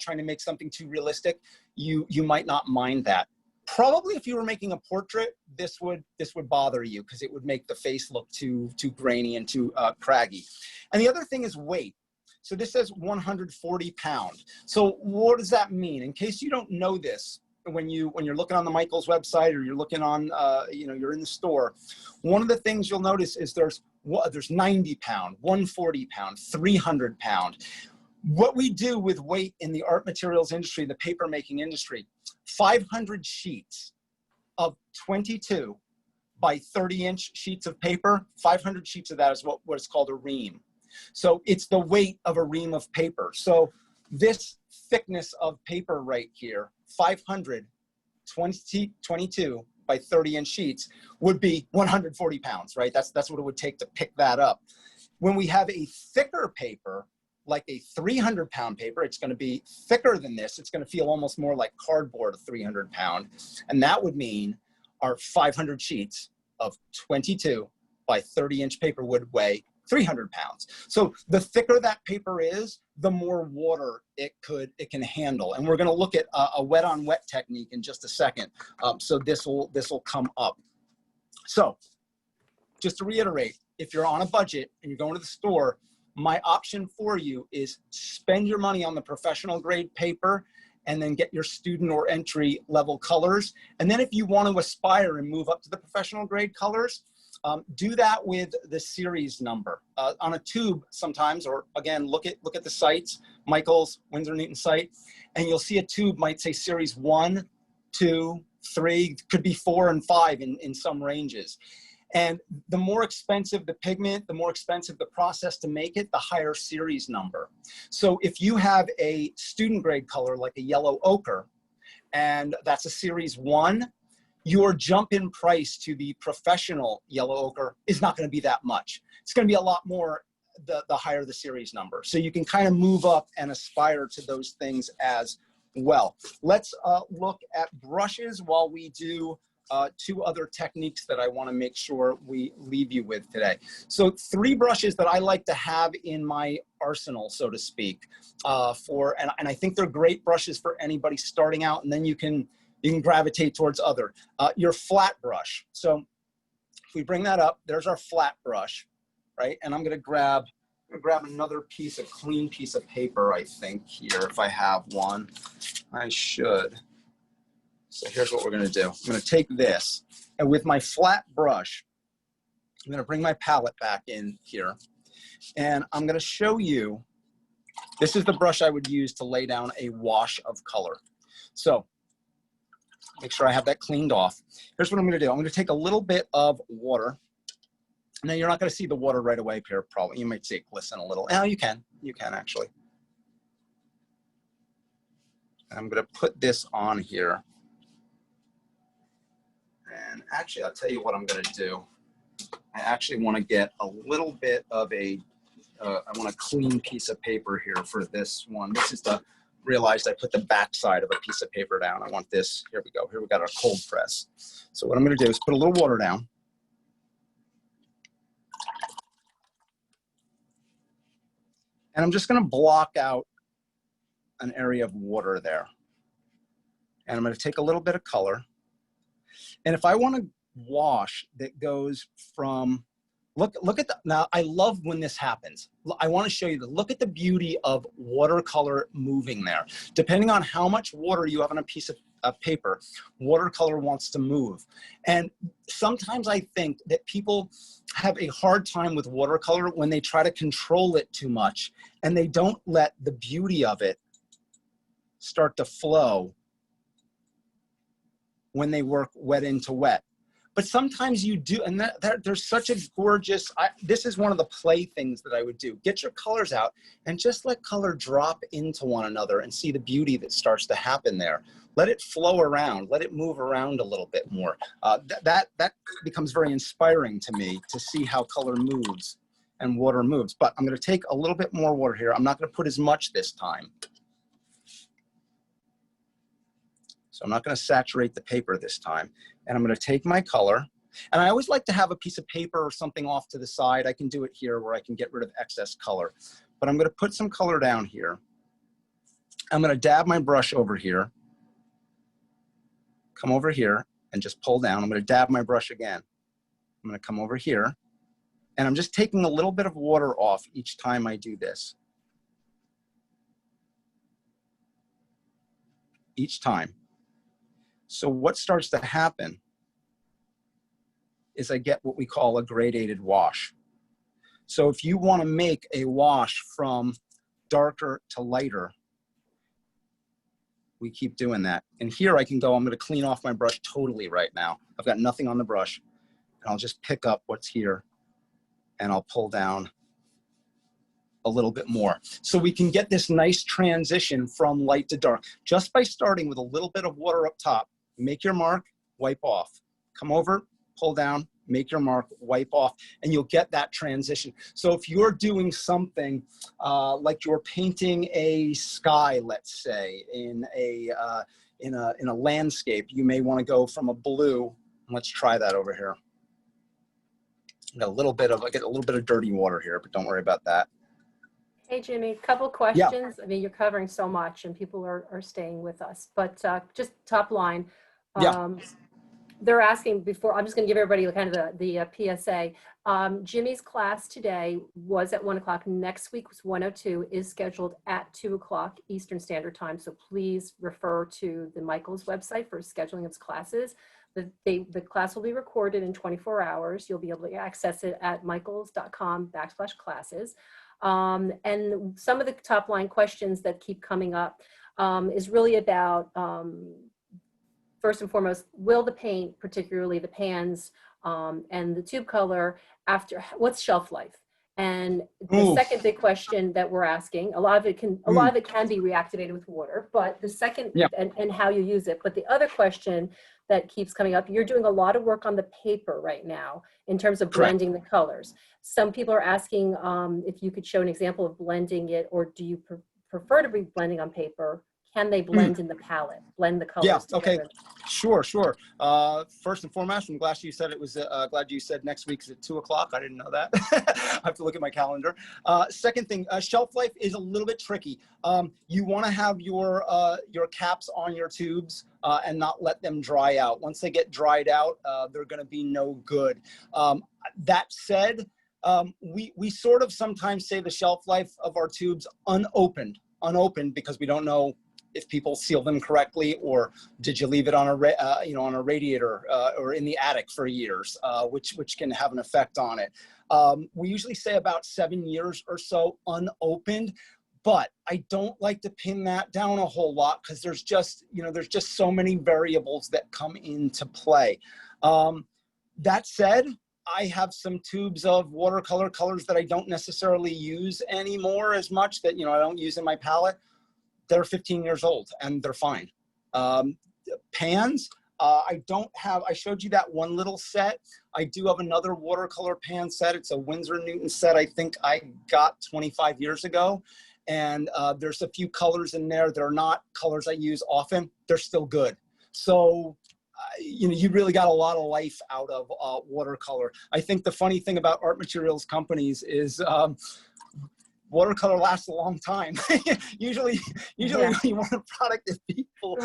trying to make something too realistic. You might not mind that. Probably if you were making a portrait, this would bother you because it would make the face look too grainy and too craggy. And the other thing is weight. So this says 140 pounds. So what does that mean? In case you don't know this, when you're looking on the Michaels website or you're looking on, you're in the store, one of the things you'll notice is there's 90 pound, 140 pound, 300 pound. What we do with weight in the art materials industry, the paper making industry, 500 sheets of 22 by 30-inch sheets of paper, 500 sheets of that is what is called a ream. So it's the weight of a ream of paper. So this thickness of paper right here, 522 by 30-inch sheets would be 140 pounds, right? That's what it would take to pick that up. When we have a thicker paper, like a 300-pound paper, it's going to be thicker than this. It's going to feel almost more like cardboard, a 300-pound. And that would mean our 500 sheets of 22 by 30-inch paper would weigh 300 pounds. So the thicker that paper is, the more water it can handle. And we're going to look at a wet on wet technique in just a second. So this will come up. So just to reiterate, if you're on a budget and you're going to the store, my option for you is spend your money on the professional grade paper and then get your student or entry level colors. And then if you want to aspire and move up to the professional grade colors, do that with the series number on a tube sometimes, or again, look at the sites, Michaels, Winsor Newton site, and you'll see a tube might say series 1, 2, 3, could be 4 and 5 in some ranges. And the more expensive the pigment, the more expensive the process to make it, the higher series number. So if you have a student grade color like a yellow ochre, and that's a series 1, your jump in price to the professional yellow ochre is not going to be that much. It's going to be a lot more the higher the series number. So you can kind of move up and aspire to those things as well. Let's look at brushes while we do 2 other techniques that I want to make sure we leave you with today. So 3 brushes that I like to have in my arsenal, so to speak, and I think they're great brushes for anybody starting out, and then you can gravitate towards other. Your flat brush. So if we bring that up, there's our flat brush, right? And I'm gonna grab another clean piece of paper, I think, here, if I have one. I should. So here's what we're gonna do. I'm gonna take this, and with my flat brush, I'm gonna bring my palette back in here, and I'm gonna show you, this is the brush I would use to lay down a wash of color. So make sure I have that cleaned off. Here's what I'm gonna do. I'm gonna take a little bit of water. Now you're not gonna see the water right away here, probably. You might see it glisten a little. Oh, you can actually. And I'm gonna put this on here. And actually, I'll tell you what I'm gonna do. I actually wanna get a little bit of I want a clean piece of paper here for this one. This is realized I put the back side of a piece of paper down. I want this, here we go. Here we got our cold press. So what I'm gonna do is put a little water down. And I'm just gonna block out an area of water there. And I'm gonna take a little bit of color. And if I wanna wash that goes from, look at now I love when this happens. I wanna show you look at the beauty of watercolor moving there. Depending on how much water you have on a piece of paper, watercolor wants to move. And sometimes I think that people have a hard time with watercolor when they try to control it too much and they don't let the beauty of it start to flow when they work wet into wet. But sometimes you do, and there's such a gorgeous, this is one of the play things that I would do. Get your colors out and just let color drop into one another and see the beauty that starts to happen there. Let it flow around, let it move around a little bit more. That becomes very inspiring to me to see how color moves and water moves. But I'm gonna take a little bit more water here. I'm not gonna put as much this time. So I'm not gonna saturate the paper this time. And I'm gonna take my color, and I always like to have a piece of paper or something off to the side. I can do it here where I can get rid of excess color. But I'm gonna put some color down here. I'm gonna dab my brush over here, come over here, and just pull down. I'm gonna dab my brush again. I'm gonna come over here, and I'm just taking a little bit of water off each time I do this. Each time. So what starts to happen is I get what we call a gradated wash. So if you want to make a wash from darker to lighter, we keep doing that. And here I can go, I'm going to clean off my brush totally right now. I've got nothing on the brush, and I'll just pick up what's here and I'll pull down a little bit more. So we can get this nice transition from light to dark just by starting with a little bit of water up top. Make your mark, wipe off. Come over, pull down, make your mark, wipe off, and you'll get that transition. So if you're doing something like you're painting a sky, let's say, in a landscape, you may want to go from a blue. Let's try that over here. I get a little bit of dirty water here, but don't worry about that. Hey, Jimmy, couple questions. Yeah. I mean, you're covering so much and people are staying with us, but just top line. Yeah. They're asking before, I'm just going to give everybody kind of the PSA. Jimmy's class today was at 1 o'clock. Next week was 1:02, is scheduled at 2 o'clock Eastern Standard Time. So please refer to the Michaels website for scheduling of classes. The class will be recorded in 24 hours. You'll be able to access it at michaels.com/classes. And some of the top line questions that keep coming up is really about first and foremost, will the paint, particularly the pans and the tube color, after what's shelf life? And the Ooh. second big question that we're asking, a lot of it can be reactivated with water, but the second, Yeah. and how you use it. But the other question that keeps coming up, you're doing a lot of work on the paper right now in terms of Correct. blending the colors. Some people are asking if you could show an example of blending it, or do you prefer to be blending on paper? Can they blend in the palette, blend the colors together? Okay, sure. First and foremost, I'm glad you said it was. Glad you said next week's at 2 o'clock. I didn't know that. I have to look at my calendar. Second thing, shelf life is a little bit tricky. You want to have your caps on your tubes and not let them dry out. Once they get dried out, they're going to be no good. That said, we sort of sometimes say the shelf life of our tubes unopened because we don't know if people seal them correctly, or did you leave it on a radiator or in the attic for years, which can have an effect on it. We usually say about 7 years or so unopened, but I don't like to pin that down a whole lot because there's just so many variables that come into play. That said, I have some tubes of watercolor colors that I don't necessarily use anymore as much, that I don't use in my palette. They're 15 years old and they're fine. Pans, I showed you that one little set. I do have another watercolor pan set. It's a Winsor Newton set I think I got 25 years ago. And there's a few colors in there that are not colors I use often. They're still good. So, you really got a lot of life out of watercolor. I think the funny thing about art materials companies is watercolor lasts a long time. usually when you want a product that people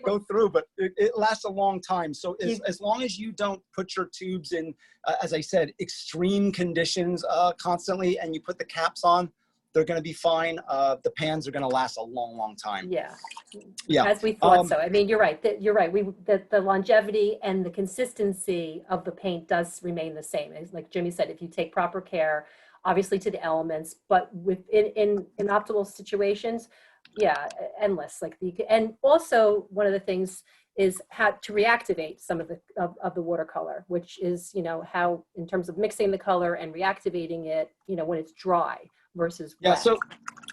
go through, but it lasts a long time. So as long as you don't put your tubes in, as I said, extreme conditions constantly, and you put the caps on, they're going to be fine. The pans are going to last a long, long time. Yeah. As we thought so. I mean, you're right. The longevity and the consistency of the paint does remain the same. Like Jimmy said, if you take proper care, obviously to the elements, but in optimal situations, endless. And also one of the things is how to reactivate some of the watercolor, which is how, in terms of mixing the color and reactivating it, when it's dry versus wet.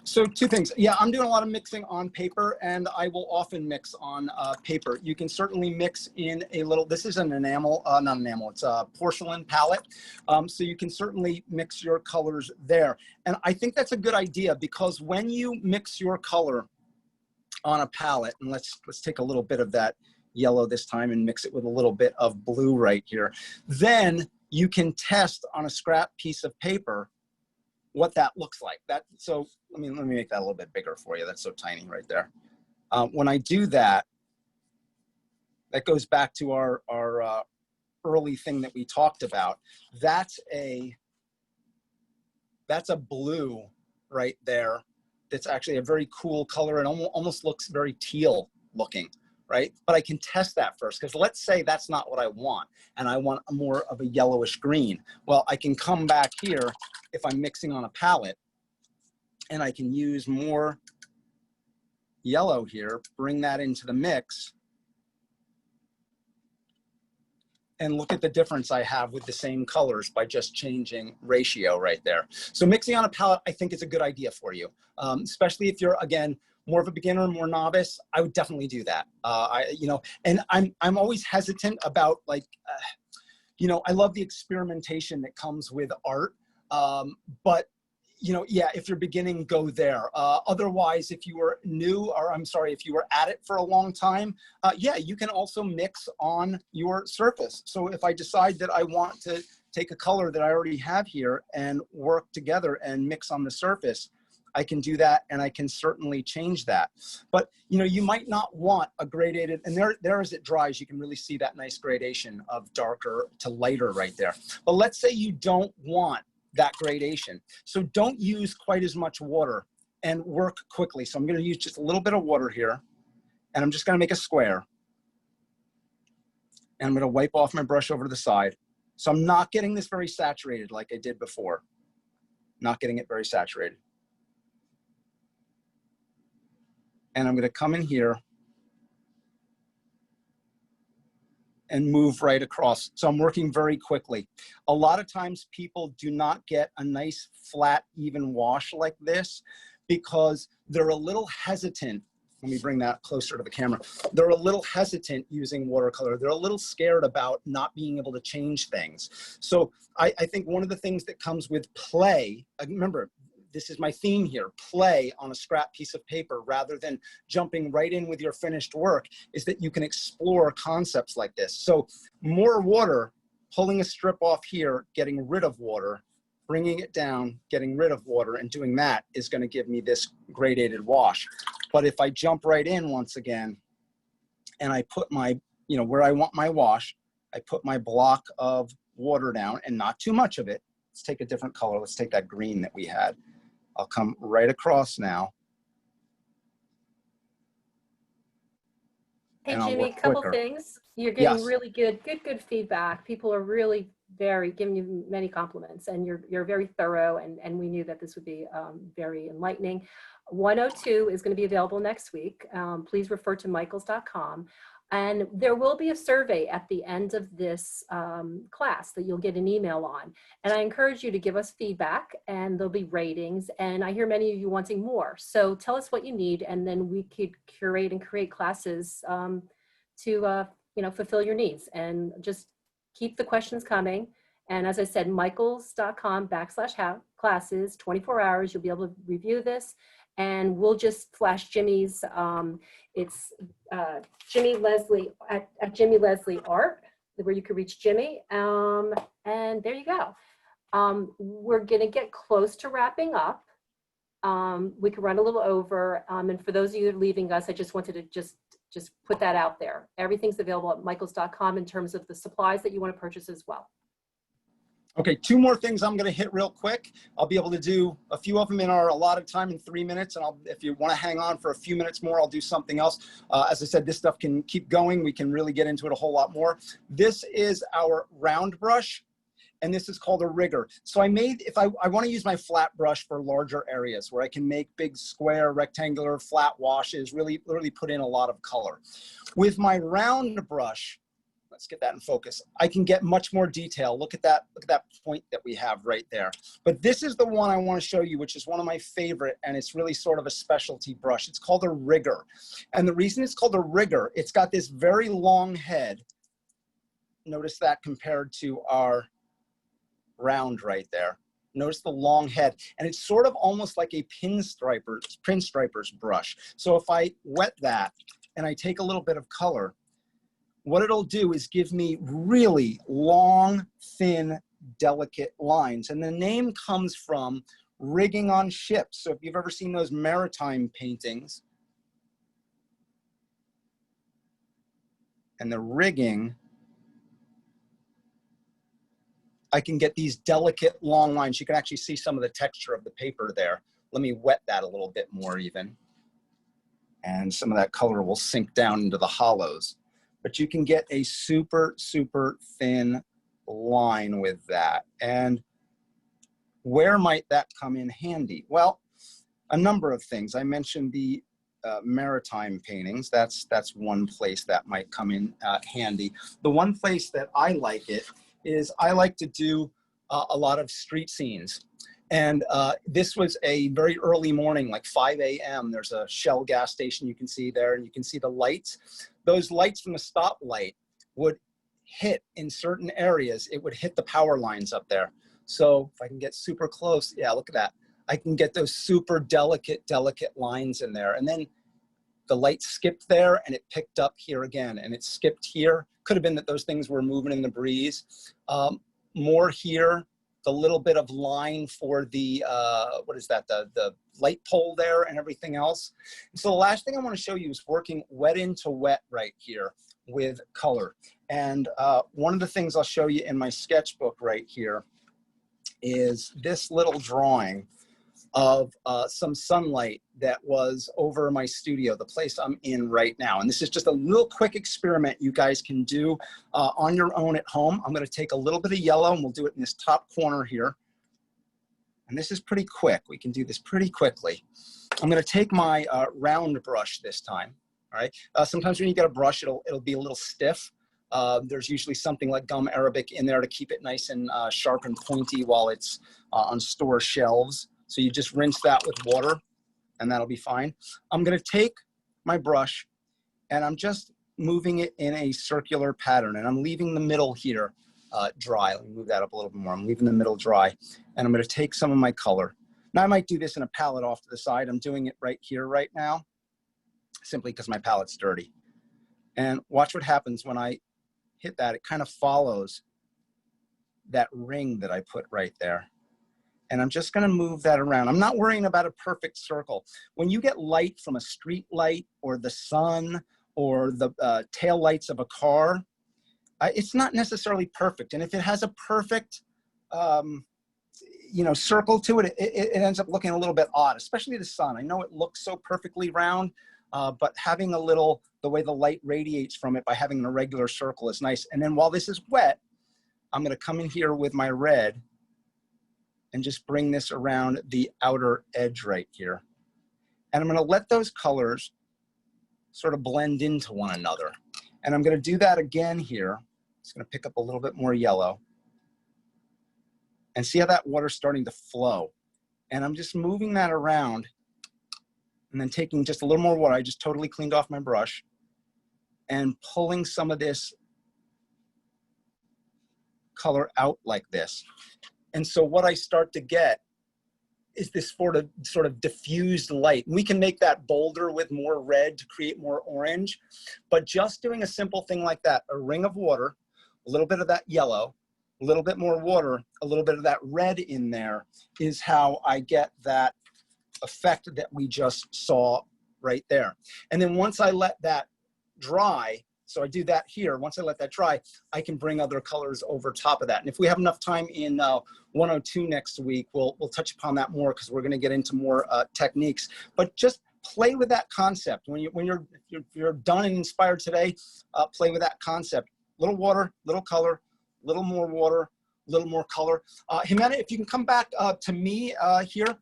So two things. I'm doing a lot of mixing on paper, and I will often mix on paper. You can certainly mix in a little, this is an enamel, not enamel, it's a porcelain palette. So you can certainly mix your colors there. And I think that's a good idea, because when you mix your color on a palette, and let's take a little bit of that yellow this time and mix it with a little bit of blue right here, then you can test on a scrap piece of paper what that looks like. So let me make that a little bit bigger for you. That's so tiny right there. When I do that, that goes back to our early thing that we talked about. That's a blue right there. That's actually a very cool color. It almost looks very teal looking, right? But I can test that first, because let's say that's not what I want, and I want more of a yellowish green. Well, I can come back here if I'm mixing on a palette, and I can use more yellow here, bring that into the mix, and look at the difference I have with the same colors by just changing ratio right there. So mixing on a palette, I think, is a good idea for you, especially if you're, again, more of a beginner, more novice. I would definitely do that. And I'm always hesitant about, like, I love the experimentation that comes with art, but if you're beginning, go there. Otherwise, if you were new, or if you were at it for a long time, you can also mix on your surface. So if I decide that I want to take a color that I already have here and work together and mix on the surface, I can do that, and I can certainly change that. But you might not want a gradated, and there as it dries, you can really see that nice gradation of darker to lighter right there. But let's say you don't want that gradation. So don't use quite as much water, and work quickly. So I'm going to use just a little bit of water here, and I'm just going to make a square. And I'm going to wipe off my brush over to the side. So I'm not getting this very saturated like I did before. Not getting it very saturated. And I'm going to come in here and move right across. So I'm working very quickly. A lot of times people do not get a nice flat, even wash like this because they're a little hesitant. Let me bring that closer to the camera. They're a little hesitant using watercolor. They're a little scared about not being able to change things. So I think one of the things that comes with play, remember, this is my theme here, play on a scrap piece of paper rather than jumping right in with your finished work, is that you can explore concepts like this. So more water, pulling a strip off here, getting rid of water, bringing it down, getting rid of water, and doing that is going to give me this gradated wash. But if I jump right in once again, and I put my, where I want my wash, I put my block of water down, and not too much of it. Let's take a different color. Let's take that green that we had. I'll come right across now. Hey, Jimmy, a couple things. You're getting really good feedback. People are really giving you many compliments, and you're very thorough, and we knew that this would be very enlightening. 102 is going to be available next week. Please refer to michaels.com. And there will be a survey at the end of this class that you'll get an email on. And I encourage you to give us feedback, and there'll be ratings. And I hear many of you wanting more. So tell us what you need, and then we could curate and create classes to fulfill your needs. And just keep the questions coming. And as I said, michaels.com/classes, 24 hours, you'll be able to review this. And we'll just flash Jimmy's, it's Jimmy Leslie at Jimmy Leslie Art, where you can reach Jimmy. And there you go. We're gonna get close to wrapping up. We could run a little over. And for those of you that are leaving us, I just wanted to just put that out there. Everything's available at michaels.com in terms of the supplies that you want to purchase as well. Okay, 2 more things I'm going to hit real quick. I'll be able to do a few of them in our allotted time in 3 minutes. And if you want to hang on for a few minutes more, I'll do something else. As I said, this stuff can keep going. We can really get into it a whole lot more. This is our round brush, and this is called a rigger. So I made, if I want to use my flat brush for larger areas where I can make big square, rectangular, flat washes, really put in a lot of color. With my round brush, let's get that in focus, I can get much more detail. Look at that point that we have right there. But this is the one I want to show you, which is one of my favorite, and it's really sort of a specialty brush. It's called a rigger. And the reason it's called a rigger, it's got this very long head. Notice that compared to our round right there. Notice the long head, and it's sort of almost like a pinstriper's brush. So if I wet that and I take a little bit of color, what it'll do is give me really long, thin, delicate lines. And the name comes from rigging on ships. So if you've ever seen those maritime paintings, and the rigging, I can get these delicate long lines. You can actually see some of the texture of the paper there. Let me wet that a little bit more even. And some of that color will sink down into the hollows. But you can get a super, super thin line with that. And where might that come in handy? Well, a number of things. I mentioned the maritime paintings. That's one place that might come in handy. The one place that I like it is I like to do a lot of street scenes. And this was a very early morning, like 5 a.m. There's a Shell gas station you can see there, and you can see the lights. Those lights from the stoplight would hit in certain areas. It would hit the power lines up there. So if I can get super close, yeah, look at that. I can get those super delicate lines in there. And then the light skipped there and it picked up here again, and it skipped here. Could have been that those things were moving in the breeze. More here, the little bit of line for the, what is that, the light pole there and everything else. So the last thing I want to show you is working wet into wet right here with color. And one of the things I'll show you in my sketchbook right here is this little drawing of some sunlight that was over my studio, the place I'm in right now. And this is just a little quick experiment you guys can do on your own at home. I'm going to take a little bit of yellow, and we'll do it in this top corner here. And this is pretty quick. We can do this pretty quickly. I'm going to take my round brush this time. All right. Sometimes when you get a brush, it'll be a little stiff. There's usually something like gum arabic in there to keep it nice and sharp and pointy while it's on store shelves. So you just rinse that with water and that'll be fine. I'm gonna take my brush and I'm just moving it in a circular pattern, and I'm leaving the middle here dry. Let me move that up a little bit more. I'm leaving the middle dry, and I'm gonna take some of my color. Now I might do this in a palette off to the side. I'm doing it right here right now, simply because my palette's dirty. And watch what happens when I hit that. It kind of follows that ring that I put right there. And I'm just gonna move that around. I'm not worrying about a perfect circle. When you get light from a street light or the sun or the tail lights of a car, it's not necessarily perfect. And if it has a perfect circle to it, it ends up looking a little bit odd, especially the sun. I know it looks so perfectly round, but having the way the light radiates from it by having an irregular circle is nice. And then while this is wet, I'm gonna come in here with my red and just bring this around the outer edge right here. And I'm gonna let those colors sort of blend into one another. And I'm gonna do that again here. It's gonna pick up a little bit more yellow. And see how that water's starting to flow. And I'm just moving that around and then taking just a little more water. I just totally cleaned off my brush and pulling some of this color out like this. And so what I start to get is this sort of diffused light. We can make that bolder with more red to create more orange, but just doing a simple thing like that, a ring of water, a little bit of that yellow, a little bit more water, a little bit of that red in there is how I get that effect that we just saw right there. And then once I let that dry, so I do that here, once I let that dry, I can bring other colors over top of that. And if we have enough time in 102 next week, we'll touch upon that more because we're gonna get into more techniques. But just play with that concept. When you're done and inspired today, play with that concept. Little water, little color, little more water, little more color. Jimena, if you can come back to me here.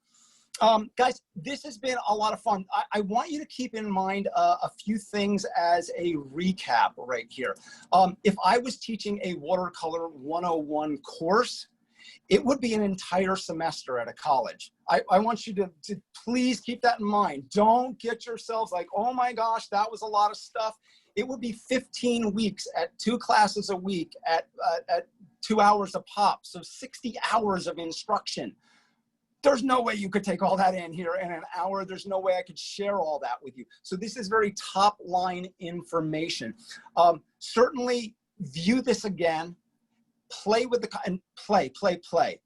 Guys, this has been a lot of fun. I want you to keep in mind a few things as a recap right here. If I was teaching a Watercolor 101 course, it would be an entire semester at a college. I want you to please keep that in mind. Don't get yourselves like, oh my gosh, that was a lot of stuff. It would be 15 weeks at 2 classes a week at 2 hours a pop. So 60 hours of instruction. There's no way you could take all that in here in an hour. There's no way I could share all that with you. So this is very top line information. Certainly view this again, play with and play.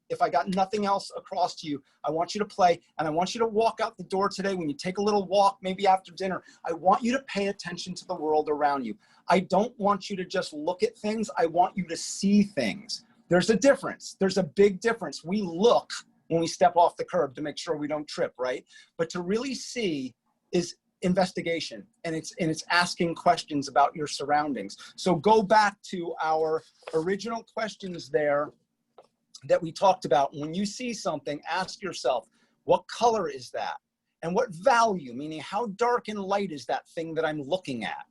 If I got nothing else across to you, I want you to play, and I want you to walk out the door today when you take a little walk, maybe after dinner. I want you to pay attention to the world around you. I don't want you to just look at things. I want you to see things. There's a difference. There's a big difference. We look when we step off the curb to make sure we don't trip, right? But to really see is investigation, and it's asking questions about your surroundings. So go back to our original questions there that we talked about. When you see something, ask yourself, what color is that? And what value, meaning how dark and light is that thing that I'm looking at?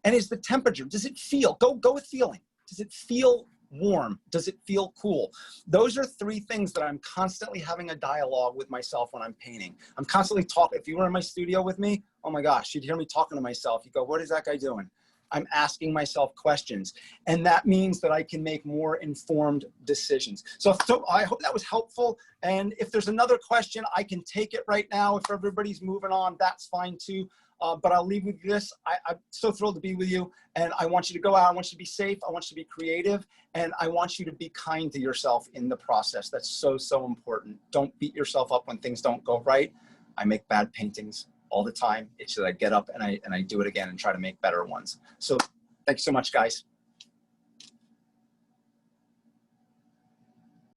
And is the temperature, does it feel, go with feeling. Does it feel warm? Does it feel cool? Those are 3 things that I'm constantly having a dialogue with myself when I'm painting. I'm constantly talking. If you were in my studio with me, oh my gosh, you'd hear me talking to myself. You go, what is that guy doing? I'm asking myself questions. And that means that I can make more informed decisions. So I hope that was helpful. And if there's another question, I can take it right now. If everybody's moving on, that's fine too. But I'll leave with this. I'm so thrilled to be with you. And I want you to go out. I want you to be safe. I want you to be creative. And I want you to be kind to yourself in the process. That's so, so important. Don't beat yourself up when things don't go right. I make bad paintings all the time. It's that I get up and I do it again and try to make better ones. So thank you so much, guys.